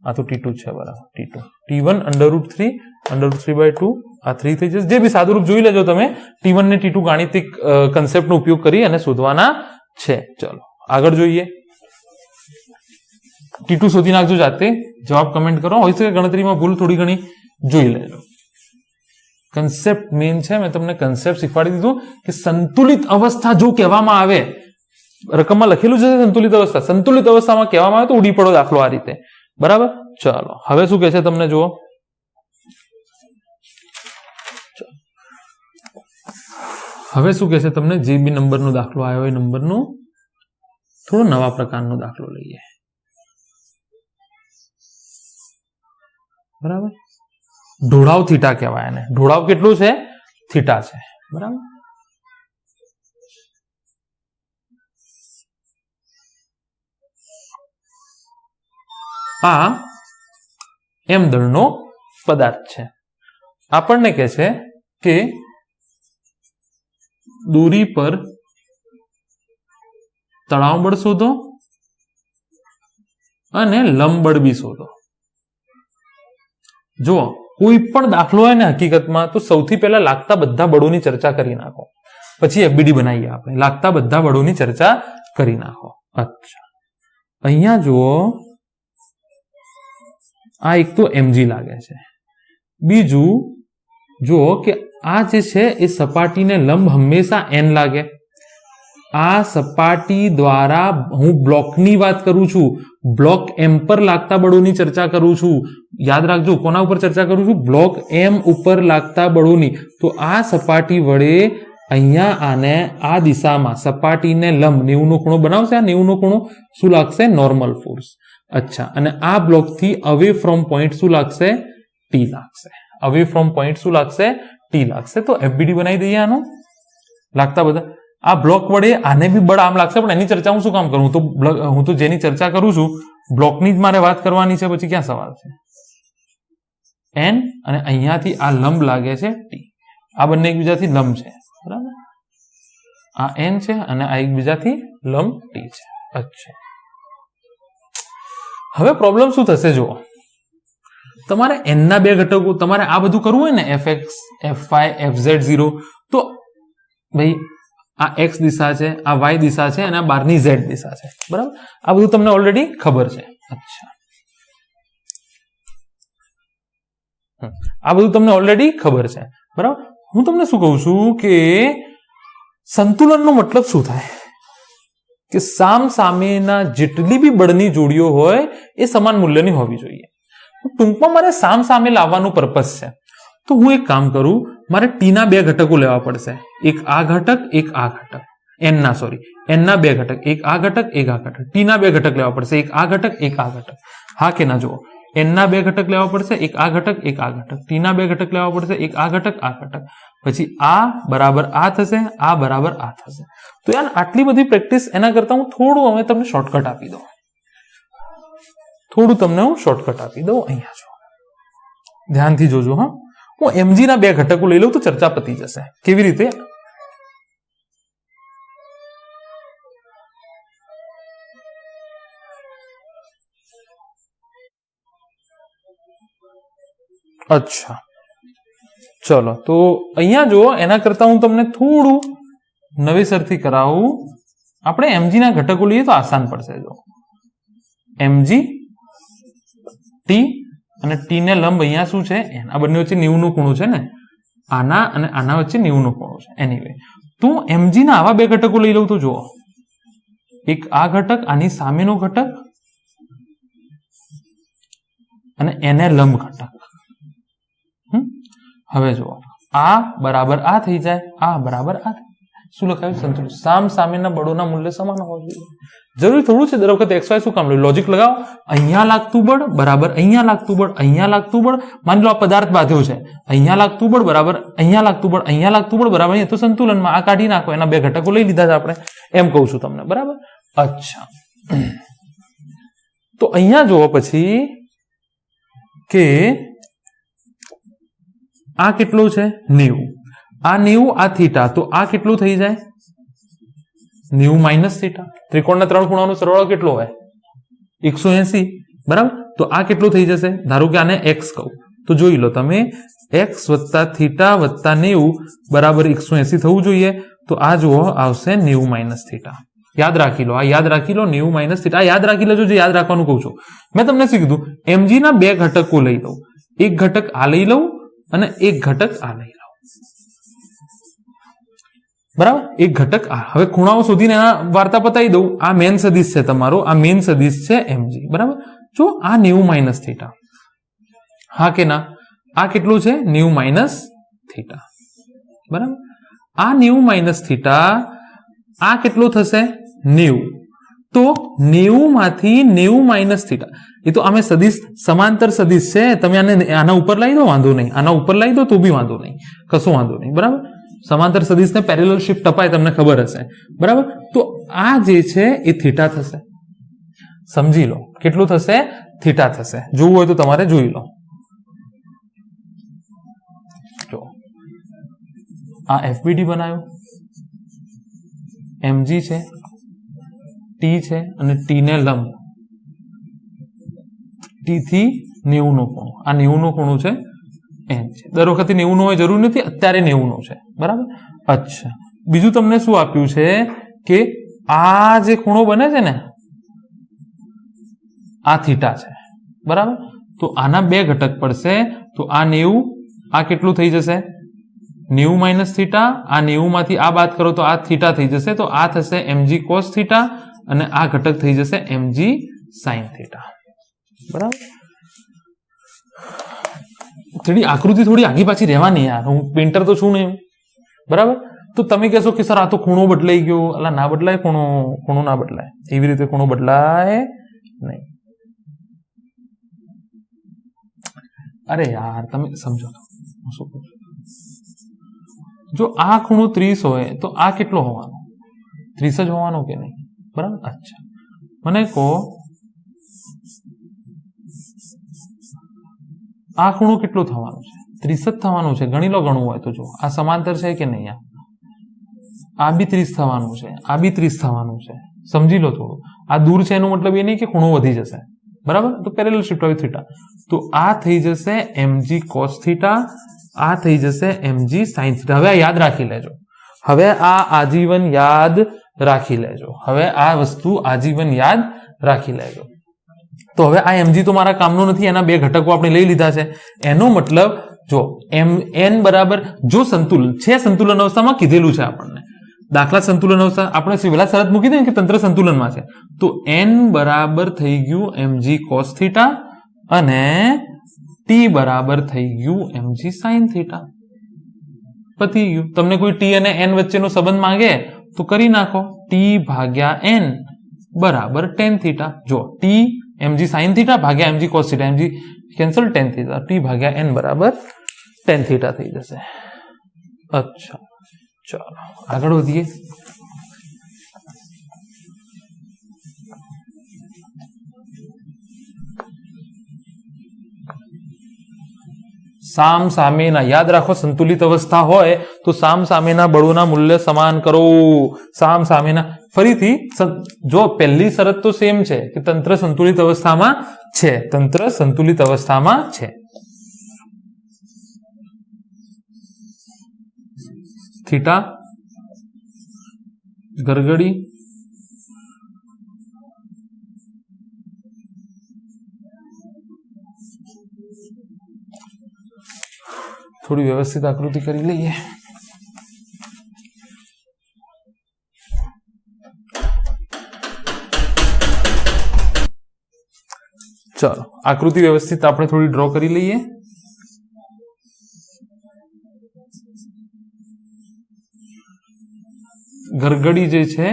આ તો T2 છે બરાબર T2 T1/√3 √3/2 આ 3 થઈ જશે. જે બી સાદુરૂપ જોઈ લેજો તમે. T1 ને T2 ગાણિતિક કન્સેપ્ટનો ઉપયોગ કરી અને શોધવાના છે. ચલો આગળ જોઈએ. T2 શોધી નાખજો જાતે, જવાબ કમેન્ટ કરો. હોય શકે ગણતરીમાં ભૂલ થોડી ઘણી, જોઈ લેજો. કન્સેપ્ટ મેઇન છે. મેં તમને કન્સેપ્ટ શીખવાડી દીધું કે સંતુલિત અવસ્થા જો કહેવામાં આવે, રકમમાં લખેલું છે સંતુલિત અવસ્થા, સંતુલિત અવસ્થામાં કહેવામાં આવે તો ઉડી પડો દાખલો આ રીતે. બરાબર. ચાલો હવે શું કહે છે તમને જુઓ. હવે શું કહે છે તમને, જે બી નંબરનો દાખલો આવ્યો એ નંબરનું થોડો નવા પ્રકારનો દાખલો લઈએ. બરાબર. ઢોળાવ થીટા કહેવાય એને. ઢોળાવ કેટલું છે? થીટા છે. બરાબર. આ એમ દળનો પદાર્થ છે. આપણને કહે છે કે દોરી પર તણાવ બળ શોધો અને લંબ બળ બી શોધો. જુઓ, કોઈ પણ દાખલો હોય ને હકીકતમાં તો સૌથી પહેલા લાગતા બધા બળોની ચર્ચા કરી નાખો, પછી એફબીડી બનાવીએ આપણે. લાગતા બધા બળોની ચર્ચા કરી નાખો. અચ્છા, અહીંયા જુઓ, આ એક તો mg લાગે છે. બીજું જુઓ કે આ જે છે એ સપાટીને લંબ હંમેશા n લાગે. આ સપાટી દ્વારા હું બ્લોકની વાત કરું છું, બ્લોક m પર લાગતા બળોની ચર્ચા કરું છું. યાદ રાખજો, કોના ઉપર ચર્ચા કરું છું? બ્લોક m ઉપર લાગતા બળોની. તો આ સપાટી વડે અહીંયા આને આ દિશામાં સપાટીને લંબ 90 નો ખૂણો બનાવશે. આ 90 નો ખૂણો શું લાગશે? Normal force. અચ્છા, અને આ બ્લોક થી અવે ફ્રોમ પોઈન્ટ શું લાગશે? ટી લાગશે. અવે ફ્રોમ પોઈન્ટ શું લાગશે? ટી લાગશે. તો એફબીડી બનાવી દઈએ આનો. લાગતા બધા આ બ્લોક વડે આને બી બળ આમ લાગશે, પણ એની ચર્ચા હું શું કામ કરું? હું તો જેની ચર્ચા કરું છું બ્લોકની જ મારે વાત કરવાની છે. પછી ક્યાં સવાલ છે? એન અને અહીંયાથી આ લંબ લાગે છે ટી. આ બંને એકબીજાથી લંબ છે. બરાબર. આ એન છે અને આ એકબીજાથી લંબ ટી છે. અચ્છા, હવે પ્રોબ્લેમ શું થશે? જુઓ, તમારે n ના બે ઘટકો, તમારે આ બધું કરવું હોય ને, fx fy fz0, તો ભાઈ આ x દિશા છે, આ y દિશા છે અને આ બહારની z દિશા છે. બરાબર. આ બધું તમને ઓલરેડી ખબર છે. અચ્છા, આ બધું તમને ઓલરેડી ખબર છે. બરાબર. હું તમને શું કહું છું કે સંતુલનનો મતલબ શું થાય? કે સામ સામેના જેટલી બી બળની જોડીઓ હોય એ સમાન મૂલ્યની હોવી જોઈએ. ટૂંકમાં મારે સામ સામે લાવવાનું પર્પસ છે. તો હું એક કામ કરું, મારે ટી ના બે ઘટકો લેવા પડશે. એક આ ઘટક, એક આ ઘટક. એન ના બે ઘટક, એક આ ઘટક, એક આ ઘટક. ટી ના બે ઘટક લેવા પડશે, એક આ ઘટક, એક આ ઘટક. હા કે ના? જુઓ, એન ના બે ઘટક લેવા પડશે, એક આ ઘટક, એક આ ઘટક. ટી ના બે ઘટક લેવા પડશે, એક આ ઘટક, આ ઘટક. પછી આ બરાબર આ થશે, આ બરાબર આ થશે. તો યાર આટલી બધી પ્રેક્ટિસ એના કરતા હું થોડું હવે તમને શોર્ટકટ આપી દઉં. અહીંયા જો ધ્યાનથી જોજો. હા, હું mg ના બે ઘટકો લઈ લઉં તો ચર્ચા પતી જશે. કેવી રીતે? અચ્છા, ચલો તો અહીંયા જુઓ, એના કરતા હું તમને થોડું નવેસરથી કરાવું. આપણે mg ના ઘટકો લઈએ તો આસાન પડશે. જો mg ટી અને ટી ને લંબ અહીંયા શું છે? આ બંને વચ્ચે 90 નો ખૂણો છે ને, આના અને આના વચ્ચે 90 નો ખૂણો છે. એનીવે, તો mg ના આવા બે ઘટકો લઈ લઉં તો જુઓ, એક આ ઘટક, આની સામેનો ઘટક અને એને લંબ ઘટક. હવે જુઓ, આ બરાબર આ થઈ જાય, આ બરાબર આ. શું લખાયું? સંતુલિત. સામ સામેના બળોના મૂલ્ય સમાન હોવા જોઈએ. જરૂરી થોડું છે દર વખતે xy શું કામ લે? લોજિક લગાવો. અહીંયા લાગતું બળ બરાબર અહીંયા લાગતું બળ, અહીંયા લાગતું બળ. માની લો આ પદાર્થ બાંધ્યો છે, અહીંયા લાગતું બળ બરાબર અહીંયા લાગતું બળ, અહીંયા લાગતું બળ બરાબર અહીંયા. તો સંતુલનમાં આ કાઢી નાખો. એના બે ઘટકો લઈ લીધા છે આપણે. એમ કહું છું તમને. બરાબર. અચ્છા, તો અહીંયા જુઓ પછી કે આ કેટલું છે? 90. આ 90 આ થીટા, તો આ કેટલું થઈ જાય 90 માઇનસ થીટા. ત્રિકોણના 3 ખૂણાનો સરવાળો કેટલો હોય 180, બરાબર. તો આ કેટલું થઈ જશે, ધારો કે આને x કહું તો જોઈ લો તમે, x વત્તા થીટા વત્તા 90 બરાબર 180 થવું જોઈએ. તો આ જુઓ આવશે 90 માઇનસ થીટા. યાદ રાખી લો, આ યાદ રાખી લો, 90 માઇનસ થીટા યાદ રાખી લેજો. જે યાદ રાખવાનું કહું છું મેં તમને શું કીધું, mg ના બે ઘટકો લઈ લઉં, એક ઘટક આ લઈ લઉં અને એક ઘટક આ લઈ લઉં, બરાબર. એક ઘટક આ. હવે ખૂણાઓ શોધીને એના વાર્તા પતાવી દઉં. આ મેન સદિશ છે તમારો, આ મેન સદિશ છે mg, બરાબર. જો આ 90 માઇનસ થીટા, હા કે ના, આ કેટલું છે 90 માઇનસ થીટા, બરાબર. આ 90 માઇનસ થીટા, આ કેટલું થશે 90. તો 90 માંથી 90 માઇનસ થીટા, એ તો અમે સદિશ સમાંતર સદિશ છે, તમે આને આના ઉપર લાવી દો વાંધો નહીં, આના ઉપર લાવી દો તો બી વાંધો નહીં, કશું વાંધો નહીં, બરાબર. સમાંતર સદિશને પેરેલલ શિફ્ટ અપાય, તમને ખબર હશે, બરાબર. તો આ જે છે એ થીટા થશે, સમજી લો કેટલું થશે, થીટા થશે. જોવું હોય તો તમારે જોઈ લો. જો આ FBD બનાવ્યો, mg છે, t છે અને t ને લંબ, t થી 90 નો ખૂણો, આ 90 નો ખૂણો છે n છે. દર વખતે 90 નો હોય જરૂર નથી, અત્યારે 90 નો છે, બરાબર. અચ્છા, બીજું તમને શું આપ્યું છે કે આ જે ખૂણો બને છે ને આ થીટા છે, બરાબર. તો આના બે ઘટક પડશે, તો આ 90, આ કેટલું થઈ જશે 90 માઇનસ થીટા, આ 90 માંથી આ બાદ કરો તો આ થીટા થઈ જશે, તો આ થશે mg cos થીટા અને આ ઘટક થઈ જશે mg sin થીટા, બરાબર. થોડી આકૃતિ થોડી આગી પાછી રહેવાની યાર, હું પેન્ટર તો છું નહીં, બરાબર. તો તમે કહેશો કે સર આ તો ખૂણો બદલાઈ ગયો, અલા ના બદલાય, ખૂણો ના બદલાય, એવી રીતે ખૂણો બદલાય નહીં. અરે યાર તમે સમજો તો હું શું કહું છું. જો આ ખૂણો 30 હોય તો આ કેટલો હોવાનો 30 જ હોવાનો કે નહીં, બરાબર. અચ્છા, મને કહો આ ખૂણો કેટલો થવાનો છે 30 જ થવાનું છે. ગણી લો, ગણવું હોય તો. જો આ સમાંતર છે કે નહીં, આ બી 30 થવાનું છે, આ બી 30 થવાનું છે, સમજી લો થોડું. આ દૂર છે એનો મતલબ એ નહીં કે ખૂણો વધી જશે, બરાબર. તો પેરેલલ શિફ્ટ હોય થીટા, તો આ થઈ જશે mg cos થીટા, આ થઈ જશે mg sin થીટા. હવે આ યાદ રાખી લેજો, હવે આ આજીવન યાદ રાખી લેજો, હવે આ વસ્તુ આજીવન યાદ રાખી લેજો. તો હવે આ mg તો મારા કામનો નથી, એના બે ઘટકો આપણે લઈ લીધા છે. એનો મતલબ જો n બરાબર, જો સંતુલન છે, સંતુલન અવસ્થામાં કીધેલું છે આપણને, દાખલા સંતુલન અવસ્થા આપણે પેલા શરત મૂકી દઈએ કે તંત્ર સંતુલનમાં છે, તો n બરાબર થઈ ગયું mg cos થીટા અને t બરાબર થઈ ગયું mg sin થીટા. પતી ગયું. તમને કોઈ t અને n વચ્ચેનો સંબંધ માંગે તો કરી નાખો, t ભાગ્યા n બરાબર tan થીટા. જો t mg sin થીટા ભાગ્યા mg cos theta, mg cancel, tan theta, t ભાગ્યા n બરાબર tan થીટા થઈ જશે. અચ્છા, ચાલો આગળ વધીએ. સામ સામેના, યાદ રાખો સંતુલિત અવસ્થા હોય તો સામ સામેના બળોના મૂલ્ય સમાન કરો. સામ સામેના, ફરીથી જો પહેલી શરત તો સેમ છે કે તંત્ર સંતુલિત અવસ્થામાં છે, તંત્ર સંતુલિત અવસ્થામાં છે. થીટા ગરગડી, થોડી વ્યવસ્થિત આકૃતિ કરી લઈએ. ચાલો આકૃતિ વ્યવસ્થિત આપણે થોડી ડ્રો કરી લઈએ. ગરગડી જે છે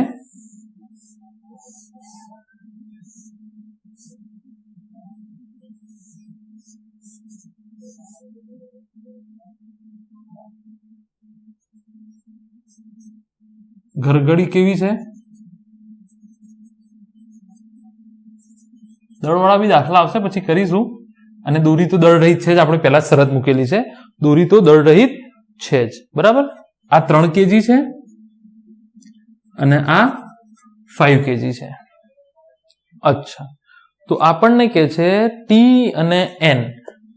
ગરગડી કેવી છે, દળવાળા બી દાખલા આવશે પછી કરીશું. અને દોરી તો દળ રહિત છે જ, આપણે પહેલા જ શરત મૂકેલી છે, દોરી તો દળ રહિત છે જ, બરાબર. આ 3 kg છે અને આ 5 kg છે. અચ્છા, તો આપણને કે છે ટી અને એન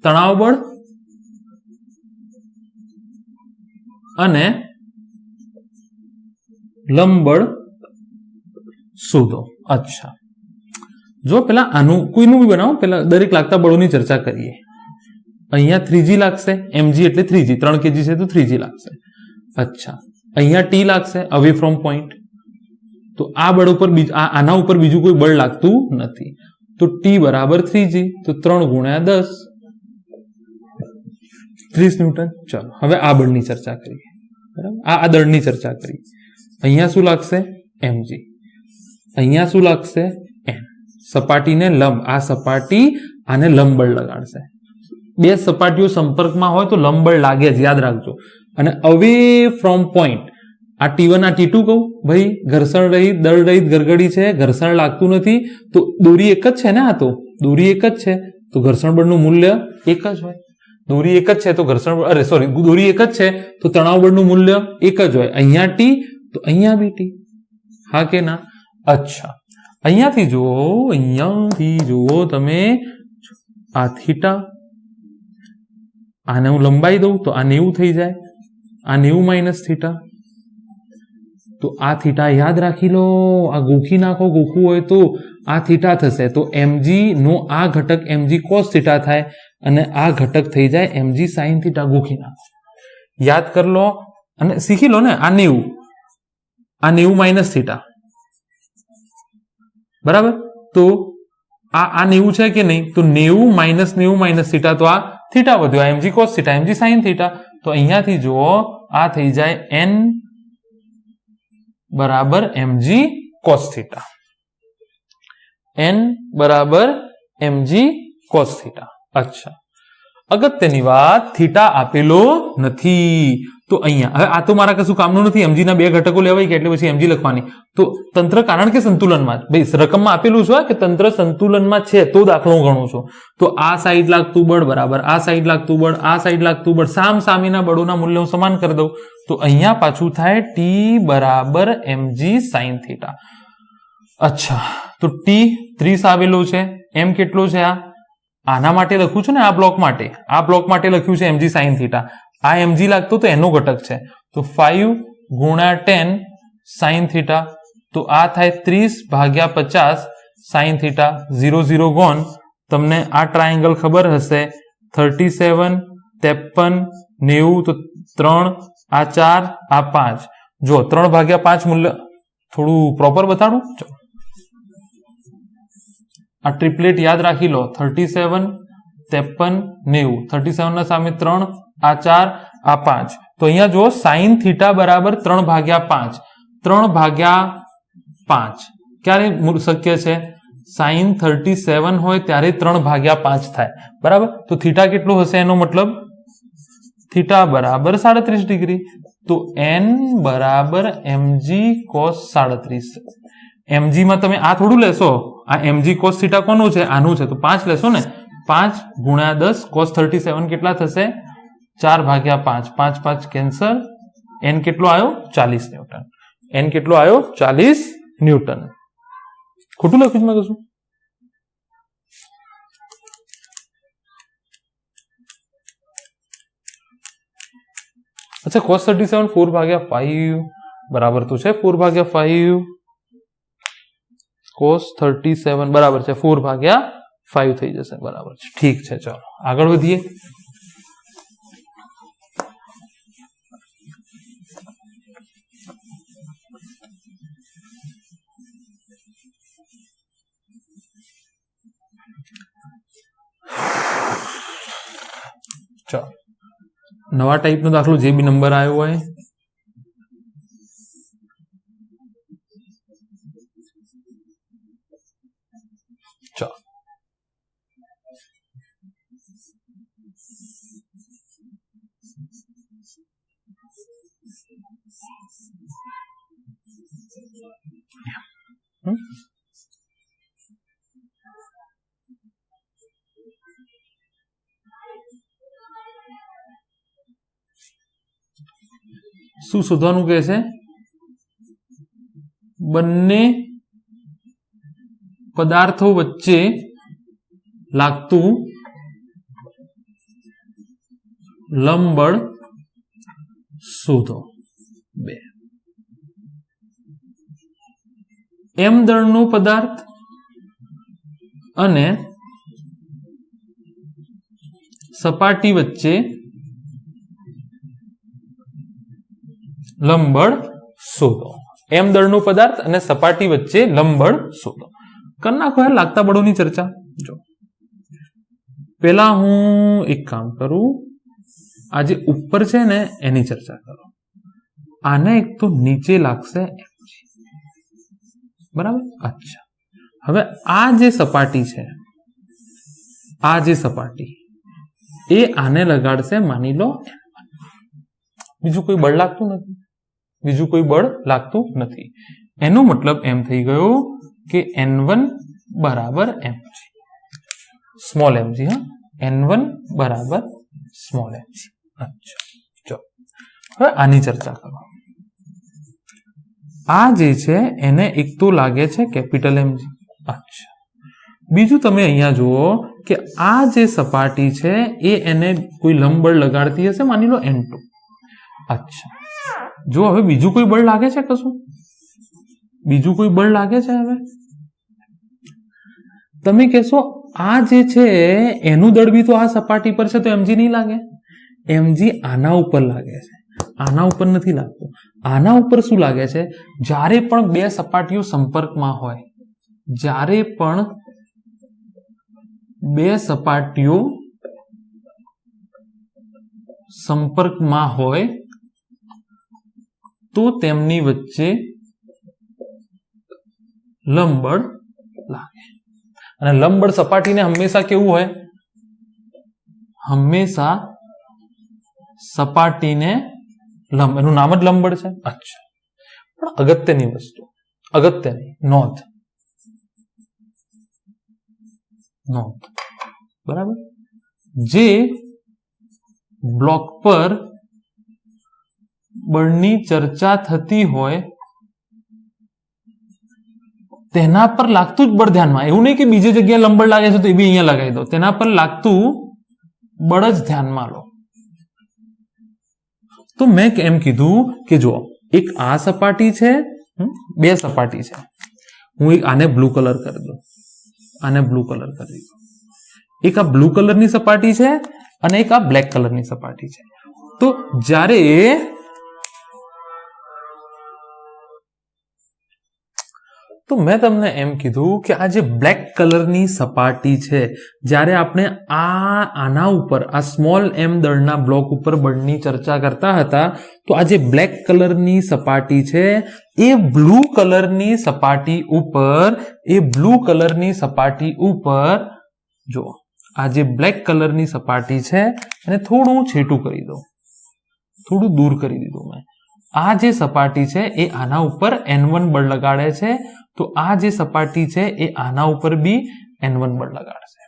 તણાવ બળ અને લંબ બળ શોધો. અચ્છા, જો પેલા આનું કોઈનું બી બનાવો, પેલા દરેક લાગતા બળોની ચર્ચા કરીએ. અહીંયા 3g લાગશે, mg એટલે 3g, 3 kg છે તો 3g લાગશે. અચ્છા, અહીંયા ટી લાગશે અવે ફ્રોમ પોઈન્ટ. તો આ બળ ઉપર આના ઉપર બીજું કોઈ બળ લાગતું નથી, તો ટી બરાબર 3g, તો 3 ગુણ્યા 10 30 ન્યૂટન. ચાલો હવે આ બળની ચર્ચા કરીએ, બરાબર. આ દળની ચર્ચા કરીએ. અહીંયા શું લાગશે? mg. અહીંયા શું લાગશે? n. સપાટીને લંબ, આ સપાટી આને લંબ બળ લગાડશે. બે સપાટીઓ સંપર્કમાં હોય તો લંબ બળ લાગે જ, યાદ રાખજો. અને અવે ફ્રોમ પોઈન્ટ, આ T1 આ T2 કહું ભાઈ, ઘર્ષણ રહિત, દળ રહિત ગરગડી છે, ઘર્ષણ લાગતું નથી, તો દોરી એક જ છે ને, આ તો દોરી એક જ છે, તો ઘર્ષણ બળનું મૂલ્ય એક જ હોય. દોરી એક જ છે તો દોરી એક જ છે તો તણાવ બળનું મૂલ્ય એક જ હોય. અહીંયા ટી તો અહીંયા બી ટી, હા કે ના? અચ્છા, અહીંયાથી જુઓ તમે, આ થીટા, આને હું લંબાઈ દઉં તો આ 90 થઈ જાય, આ 90 માઇનસ થીટા, તો આ થીટા યાદ રાખી લો, આ ગોખી નાખો, ગોખવું હોય તો આ થીટા થશે, તો mg નો આ ઘટક mg cos થીટા થાય અને આ ઘટક થઈ જાય mg sin થીટા. ગોખી નાખો, યાદ કરી લો અને શીખી લો ને. આ 90 માઇનસ થીટા, બરાબર. તો આ 90 છે કે નહીં? તો 90 માઇનસ થીટા, તો આ થીટા વધ્યો, આ mg cos theta, mg sin theta. તો અહીંયાથી જુઓ આ થઈ જાય n બરાબર mg cos થીટા, n બરાબર mg cos થીટા. અચ્છા, અગત્યની વાત, થીટા આપેલો નથી, તો અહીંયા હવે આ તો મારા કશું કામનું નથી, mg ના બે ઘટકો લેવાય કે એટલે પછી mg લખવાની. તો તંત્ર કારણ કે સંતુલનમાં, ભાઈ રકમમાં આપેલું છે કે તંત્ર સંતુલનમાં છે તો દાખલો હું ગણું છું. તો આ સાઈડ લાગતું બળ બરાબર આ સાઈડ લાગતું બળ, આ સાઈડ લાગતું બળ, સામેના બળોના મૂલ્ય હું સમાન કરી દઉં, તો અહીંયા પાછું થાય ટી બરાબર mg sin થીટા. અચ્છા, તો ટી 30 આવેલો છે, એમ કેટલો છે? આના માટે લખું છું ને, આ બ્લોક માટે લખ્યું છે mg sin થીટા. આ mg લાગતો તો એનો ઘટક છે, તો 5 ગુણ્યા 10 sin થીટા, તો આ થાય 30/50 sin થીટા. 0 0 ગોન. તમને આ ટ્રાયેંગલ ખબર હશે, 37 53 90, તો 3 આ 4 આ 5. જો 3/5 મૂલ્ય થોડું પ્રોપર બતાડું, આ ટ્રિપલેટ યાદ રાખી લો, 37 53 90, 37 ના સામે 3, આ 4 આ 5. તો અહીંયા જો sin થીટા બરાબર 3/5, 3/5 ક્યારે શક્ય છે? sin 37 હોય ત્યારે 3/5 થાય, બરાબર. તો થીટા કેટલો હશે? એનો મતલબ થીટા બરાબર 37 ડિગ્રી, તો n બરાબર mg cos 37. mg માં તમે આ થોડું લેશો, આ mg cos થીટા કોનું છે? આનું છે, તો 5 લેશો ને. 5 ગુણ્યા 10 cos 37 કેટલા થશે? 4/5, 5 5 કેન્સલ. n કેટલો આવ્યો? 40 ન્યૂટન. n કેટલો આવ્યો? 40 ન્યૂટન. ખોટું લખ્યું મેં કશું? અચ્છા, cos 37 4/5 બરાબર તો છે, 4/5 cos 37 બરાબર છે, 4/5 થઈ જશે, બરાબર છે. ઠીક છે, ચાલો આગળ વધીએ. ચાલો, નવા ટાઈપનો દાખલો જે બી નંબર આવ્યો હોય, ચાલો શું શોધવાનું કહે છે? બંને પદાર્થો વચ્ચે લાગતું લંબબળ શોધો. 2 m દળનો પદાર્થ અને સપાટી વચ્ચે લંબબળ શોધો. m દળનો પદાર્થ અને સપાટી વચ્ચે લંબબળ શોધો. કરી નાખો યાર લાગતા બળોની ચર્ચા. જો પેલા હું એક કામ કરું, આ જે ઉપર છે ને એની ચર્ચા કરો. આને એક તો નીચે લાગશે mg, બરાબર. અચ્છા, હવે આ જે સપાટી છે, આ જે સપાટી એ આને લગાડશે માની લો બીજું કોઈ બળ લાગતું નથી, બીજું કોઈ બળ લાગતું નથી. એનો મતલબ એમ થઈ ગયો કે n1 બરાબર mg, સ્મોલ mg. હા, n1 બરાબર સ્મોલ mg. અચ્છા, ચલો હવે આની ચર્ચા કરો. આ જે છે એને એક તો લાગે છે કેપિટલ mg. અચ્છા, બીજું તમે અહીંયા જુઓ કે આ જે સપાટી છે એ એને કોઈ લંબબળ લગાડતી હશે, માની લો n2. અચ્છા, જો હવે બીજું કોઈ બળ લાગે છે? કશું બીજું કોઈ બળ લાગે છે? હવે તમે કહેશો આ જે છે એનું દળ બી તો આ સપાટી પર છે, તો mg નહીં લાગે? mg આના ઉપર લાગે છે, આના ઉપર નથી લાગતું. આના ઉપર શું લાગે છે? જ્યારે પણ બે સપાટીઓ સંપર્કમાં હોય, જ્યારે પણ બે સપાટીઓ સંપર્કમાં હોય તો તેમની વચ્ચે લંબબળ લાગે. અને લંબબળ સપાટીને હંમેશા કેવું હોય? હંમેશા સપાટીને લંબ, એનું નામ જ લંબબળ છે. અચ્છા, પણ અગત્યની વસ્તુ, અગત્યની નોંધ, બરાબર. જે બ્લોક પર બળની ચર્ચા થતી હોય તેના પર લાગતું જ બળ ધ્યાનમાં. એવું નહીં કે બીજી જગ્યાએ લંબબળ લાગે છે તો એ બી અહીંયા લગાવી દો. તેના પર લાગતું બળ જ ધ્યાનમાં લો. તો મેં એમ કીધું કે જો એક આ સપાટી છે, બે સપાટી છે. હું એક આને બ્લુ કલર કરી દઉં, આને બ્લુ કલર કરી દઉં. એક આ બ્લુ કલરની સપાટી છે અને એક આ બ્લેક કલરની સપાટી છે. તો જ્યારે તો મેં તમને એમ કીધું કે આ જે બ્લેક કલરની સપાટી છે, જ્યારે આપણે આના ઉપર આ સ્મોલ m દળના બ્લોક ઉપર બળની ચર્ચા કરતા હતા, તો આ જે બ્લેક કલરની સપાટી છે એ બ્લુ કલરની સપાટી ઉપર, એ બ્લુ કલરની સપાટી ઉપર જો આ જે બ્લેક કલરની સપાટી છે એને થોડું છેટું કરી દો, થોડું દૂર કરી દીધું મેં. આ જે સપાટી છે એ આના ઉપર n1 બળ લગાડે છે, તો આ જે સપાટી છે એ આના ઉપર બી n1 બળ લગાડશે.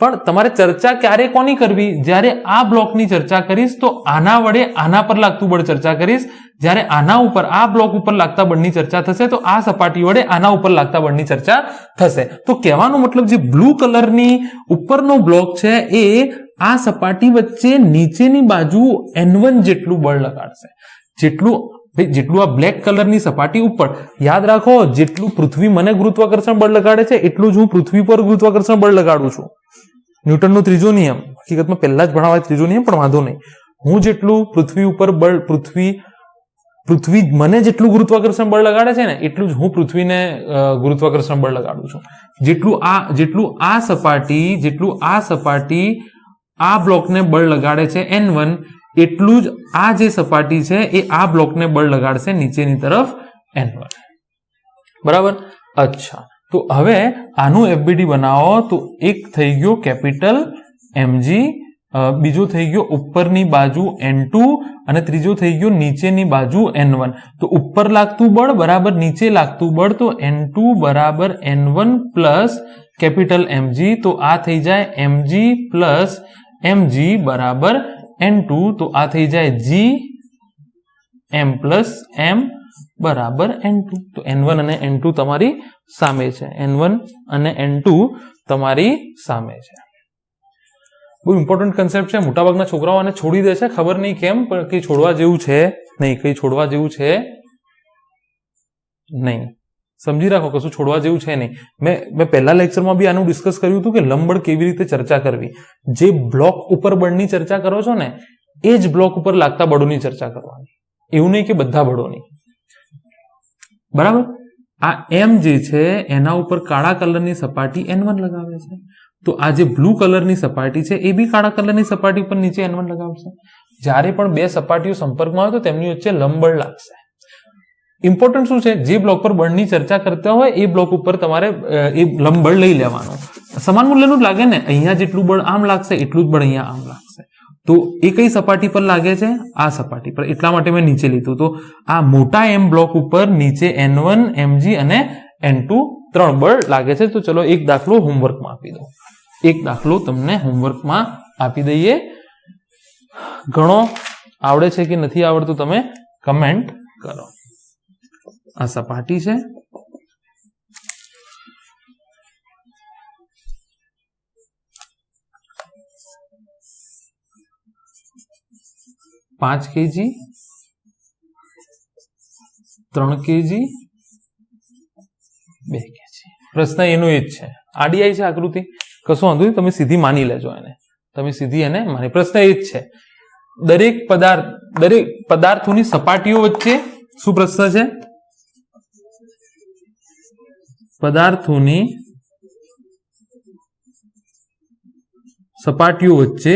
પણ તમારે ચર્ચા ક્યારે કોની કરવી? જ્યારે આ બ્લોકની ચર્ચા કરીશ તો આના વડે આના પર લાગતું બળ ચર્ચા કરીશ. જ્યારે આના ઉપર આ બ્લોક ઉપર લાગતા બળની ચર્ચા થશે તો આ સપાટી વડે આના ઉપર લાગતા બળની ચર્ચા થશે. તો કહેવાનો મતલબ જે બ્લુ કલરની ઉપરનો બ્લોક છે એ આ સપાટી વચ્ચે નીચેની બાજુ n1 જેટલું બળ લગાડશે. જેટલું આ બ્લેક કલરની સપાટી ઉપર, યાદ રાખો જેટલું પૃથ્વી મને ગુરુત્વાકર્ષણ બળ લગાડે છે એટલું જ હું પૃથ્વી પર ગુરુત્વાકર્ષણ બળ લગાડું છું. ન્યૂટનનો ત્રીજો નિયમ, હકીકતમાં પહેલા જ ભણાવાય ત્રીજો નિયમ, પણ વાંધો નહીં. હું જેટલું પૃથ્વી ઉપર બળ, પૃથ્વી મને જેટલું ગુરુત્વાકર્ષણ બળ લગાડે છે ને એટલું જ હું પૃથ્વીને ગુરુત્વાકર્ષણ બળ લગાડું છું. જેટલું આ સપાટી આ બ્લોકને બળ લગાડે છે n1, એટલું જ આ જે સપાટી છે એ આ બ્લોકને બળ લગાડશે નીચેની તરફ n1. બરાબર. અચ્છા, તો હવે આનું FBD બનાવો તો એક થઈ ગયો કેપિટલ mg, બીજો થઈ ગયો ઉપરની બાજુ n2 અને ત્રીજો થઈ ગયો નીચેની બાજુ n1. તો ઉપર લાગતું બળ બરાબર નીચે લાગતું બળ, તો n2 બરાબર n1 પ્લસ કેપિટલ mg. તો આ થઈ જાય mg પ્લસ mg બરાબર n2. તો આ થઈ જાય g m પ્લસ m બરાબર n2. તો n1 અને n2 તમારી સામે છે. n1 અને n2 તમારી સામે છે. બહુ ઇમ્પોર્ટન્ટ કન્સેપ્ટ છે. મોટાભાગના છોકરાઓ આને છોડી દે છે, ખબર નહીં કેમ, પણ કઈ છોડવા જેવું છે નહીં. કઈ છોડવા જેવું છે નહીં. સમજી રાખો, કશું છોડવા જેવું છે નહીં. મેં પહેલા લેક્ચરમાં બી આનું ડિસ્કસ કર્યું હતું કે લંબબળ કેવી રીતે ચર્ચા કરવી. જે બ્લોક ઉપર બળની ચર્ચા કરો છો ને, એ જ બ્લોક ઉપર લાગતા બળોની ચર્ચા કરવાની. એવું નહીં કે બધા બળોની. બરાબર. આ એમ જે છે એના ઉપર કાળા કલરની સપાટી n1 લગાવે છે. તો આ જે બ્લુ કલરની સપાટી છે એ બી કાળા કલરની સપાટી પર નીચે n1 લગાવશે. જ્યારે પણ બે સપાટીઓ સંપર્કમાં હોય તો તેમની વચ્ચે લંબબળ લાગશે. ઇમ્પોર્ટન્ટ શું છે, જે બ્લોક પર બળની ચર્ચા કરતા હોય એ બ્લોક ઉપર તમારે એ લંબબળ લઈ લેવાનું. સમાન મૂલ્યનું જ લાગે ને. અહીંયા જેટલું બળ આમ લાગશે એટલું જ બળ અહીંયા આમ લાગશે. તો એ કઈ સપાટી પર લાગે છે? આ સપાટી પર. એટલા માટે મેં નીચે લીધું. તો આ મોટા m બ્લોક ઉપર નીચે n1, mg અને n2 ત્રણ બળ લાગે છે. તો ચલો એક દાખલો હોમવર્કમાં આપી દો. એક દાખલો તમને હોમવર્કમાં આપી દઈએ. ઘણો આવડે છે કે નથી આવડતું તમે કમેન્ટ કરો. આ સપાટી છે. પાંચ કેજી, 3 કેજી, 2 કેજી. પ્રશ્ન એનો એ જ છે. આડી છે આકૃતિ, કશું વાંધો નહીં, તમે સીધી માની લેજો એને. તમે સીધી એને માની. પ્રશ્ન એ જ છે. દરેક પદાર્થોની સપાટીઓ વચ્ચે શું પ્રશ્ન છે? પદાર્થોની સપાટીઓ વચ્ચે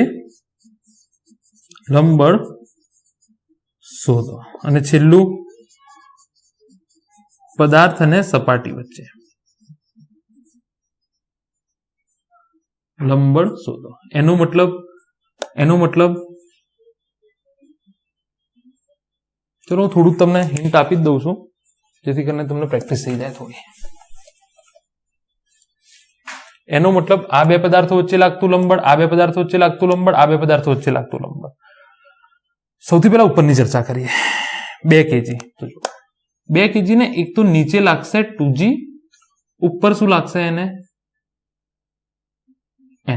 લંબબળ શોધો. અને છેલ્લું પદાર્થ અને સપાટી વચ્ચે લંબબળ શોધો. એનો મતલબ ચલો હું થોડુંક તમને હિન્ટ આપી જ દઉં છું, જેથી કરીને તમને પ્રેક્ટિસ થઈ જાય થોડી. એનો મતલબ આ બે પદાર્થો વચ્ચે લાગતું લંબબળ, આ બે પદાર્થો વચ્ચે લાગતું લંબબળ, આ બે પદાર્થો વચ્ચે લાગતું લંબબળ. સૌથી પહેલા ઉપરની ચર્ચા કરીએ. 2 કેજી. 2 કેજી ને એક તો નીચે લાગશે 2g, ઉપર શું લાગશે એને?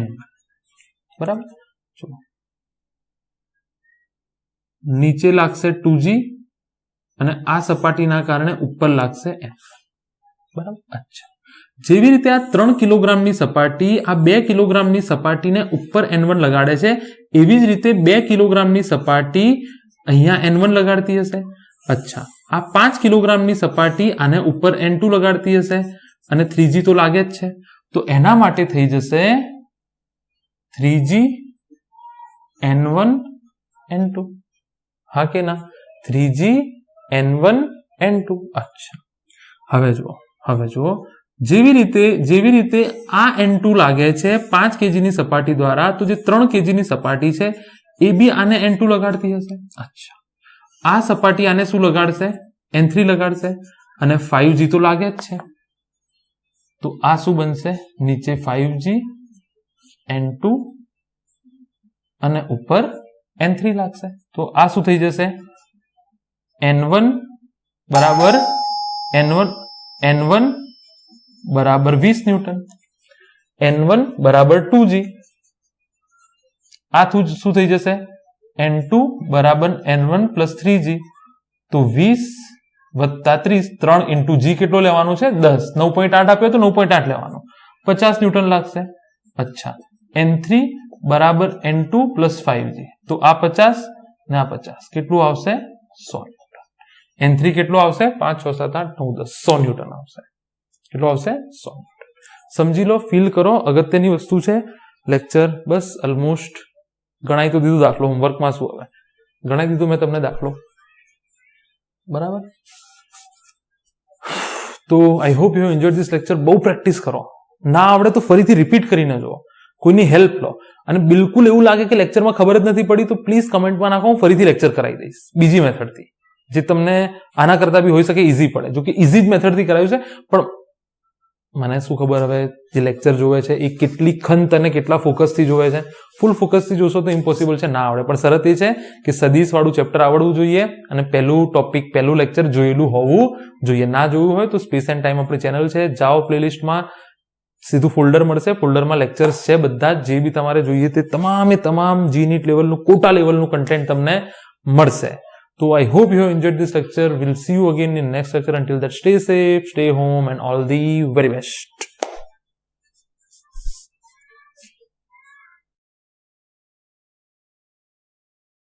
n. બરાબર. નીચે લાગશે 2g અને આ સપાટીના કારણે ઉપર લાગશે n. બરાબર. અચ્છા. જેવી રીતે આ 3 કિલોગ્રામની સપાટી આ 2 કિલોગ્રામની સપાટીને ઉપર n1 લગાડે છે, એવી જ રીતે 2 કિલોગ્રામની સપાટી અહીંયા n1 લગાડતી હશે. અચ્છા. આ 5 કિલોગ્રામની સપાટી આને ઉપર n2 લગાડતી હશે અને 3g તો લાગે જ છે. તો એના માટે થઈ જશે 3g n1 n2. હા કે ના? 3g n1 n2. અચ્છા. હવે જુઓ જેવી રીતે આ n2 લાગે છે 5 કેજીની સપાટી દ્વારા, તો જે 3 કેજીની સપાટી છે એ બી આને n2 લગાડતી હશે. અચ્છા. આ સપાટી આને શું લગાડશે? n3 લગાડશે અને 5g તો લાગે જ છે. તો આ શું બનશે? નીચે 5g n2 અને ઉપર n3 લાગશે. તો આ શું થઈ જશે? n1 બરાબર 20 ન્યૂટન, n1 બરાબર 2g. આ શું થઈ જશે? n2 બરાબર n1 પ્લસ 3g. તો 20 વત્તા 30, 3 ઇન્ટુ g કેટલો લેવાનો છે? 10. 9.8 આપ્યો તો 9.8 લેવાનો, 50 ન્યૂટન લાગશે. અચ્છા. n3 બરાબર n2 પ્લસ 5g. તો આ 50 ને આ 50 કેટલું આવશે? 100 ન્યૂટન. n3 કેટલું આવશે? 5, 6, 7, 8, 9, 10, 100 ન્યૂટન આવશે. કેટલું આવશે? 100 ન્યૂટન. સમજી લો, ફીલ કરો. અગત્યની વસ્તુ છે. લેક્ચર બસ ઓલમોસ્ટ ગણાઈ તો દીધું. દાખલો હોમવર્કમાં શું હવે ગણાઈ દીધું મેં તમને દાખલો. બરાબર. તો I hope you enjoyed this lecture. બહુ પ્રેક્ટિસ કરો. ના આવડે તો ફરીથી રિપીટ કરીને જુઓ, કોઈની હેલ્પ લો. અને બિલકુલ એવું લાગે કે લેક્ચરમાં ખબર જ નથી પડી તો પ્લીઝ કમેન્ટમાં નાખો, હું ફરીથી લેક્ચર કરાવી દઈશ બીજી મેથડથી, જે તમને આના કરતા બી હોઈ શકે ઈઝી પડે. જો કે ઈઝી જ મેથડથી કરાવ્યું છે, પણ મને શું ખબર હવે જે લેક્ચર જોવે છે એ કેટલી ખંત અને કેટલા ફોકસથી જોવે છે. ફૂલ ફોકસથી જોશો તો ઇમ્પોસિબલ છે, ના આવડે. પણ શરત એ છે કે સદીશ વાળું ચેપ્ટર આવડવું જોઈએ અને પહેલું લેક્ચર જોયેલું હોવું જોઈએ. ના જોયું હોય તો સ્પેસ એન્ડ ટાઈમ આપણી ચેનલ છે, જાઓ પ્લેલિસ્ટમાં, સીધું ફોલ્ડર મળશે, ફોલ્ડરમાં લેક્ચર્સ છે બધા જે બી તમારે જોઈએ તે તમામ જીનીટ લેવલનું, કોટા લેવલનું કન્ટેન્ટ તમને મળશે. So I hope you have enjoyed this lecture. We'll see you again in next lecture. Until that, stay safe, stay home, and all the very best.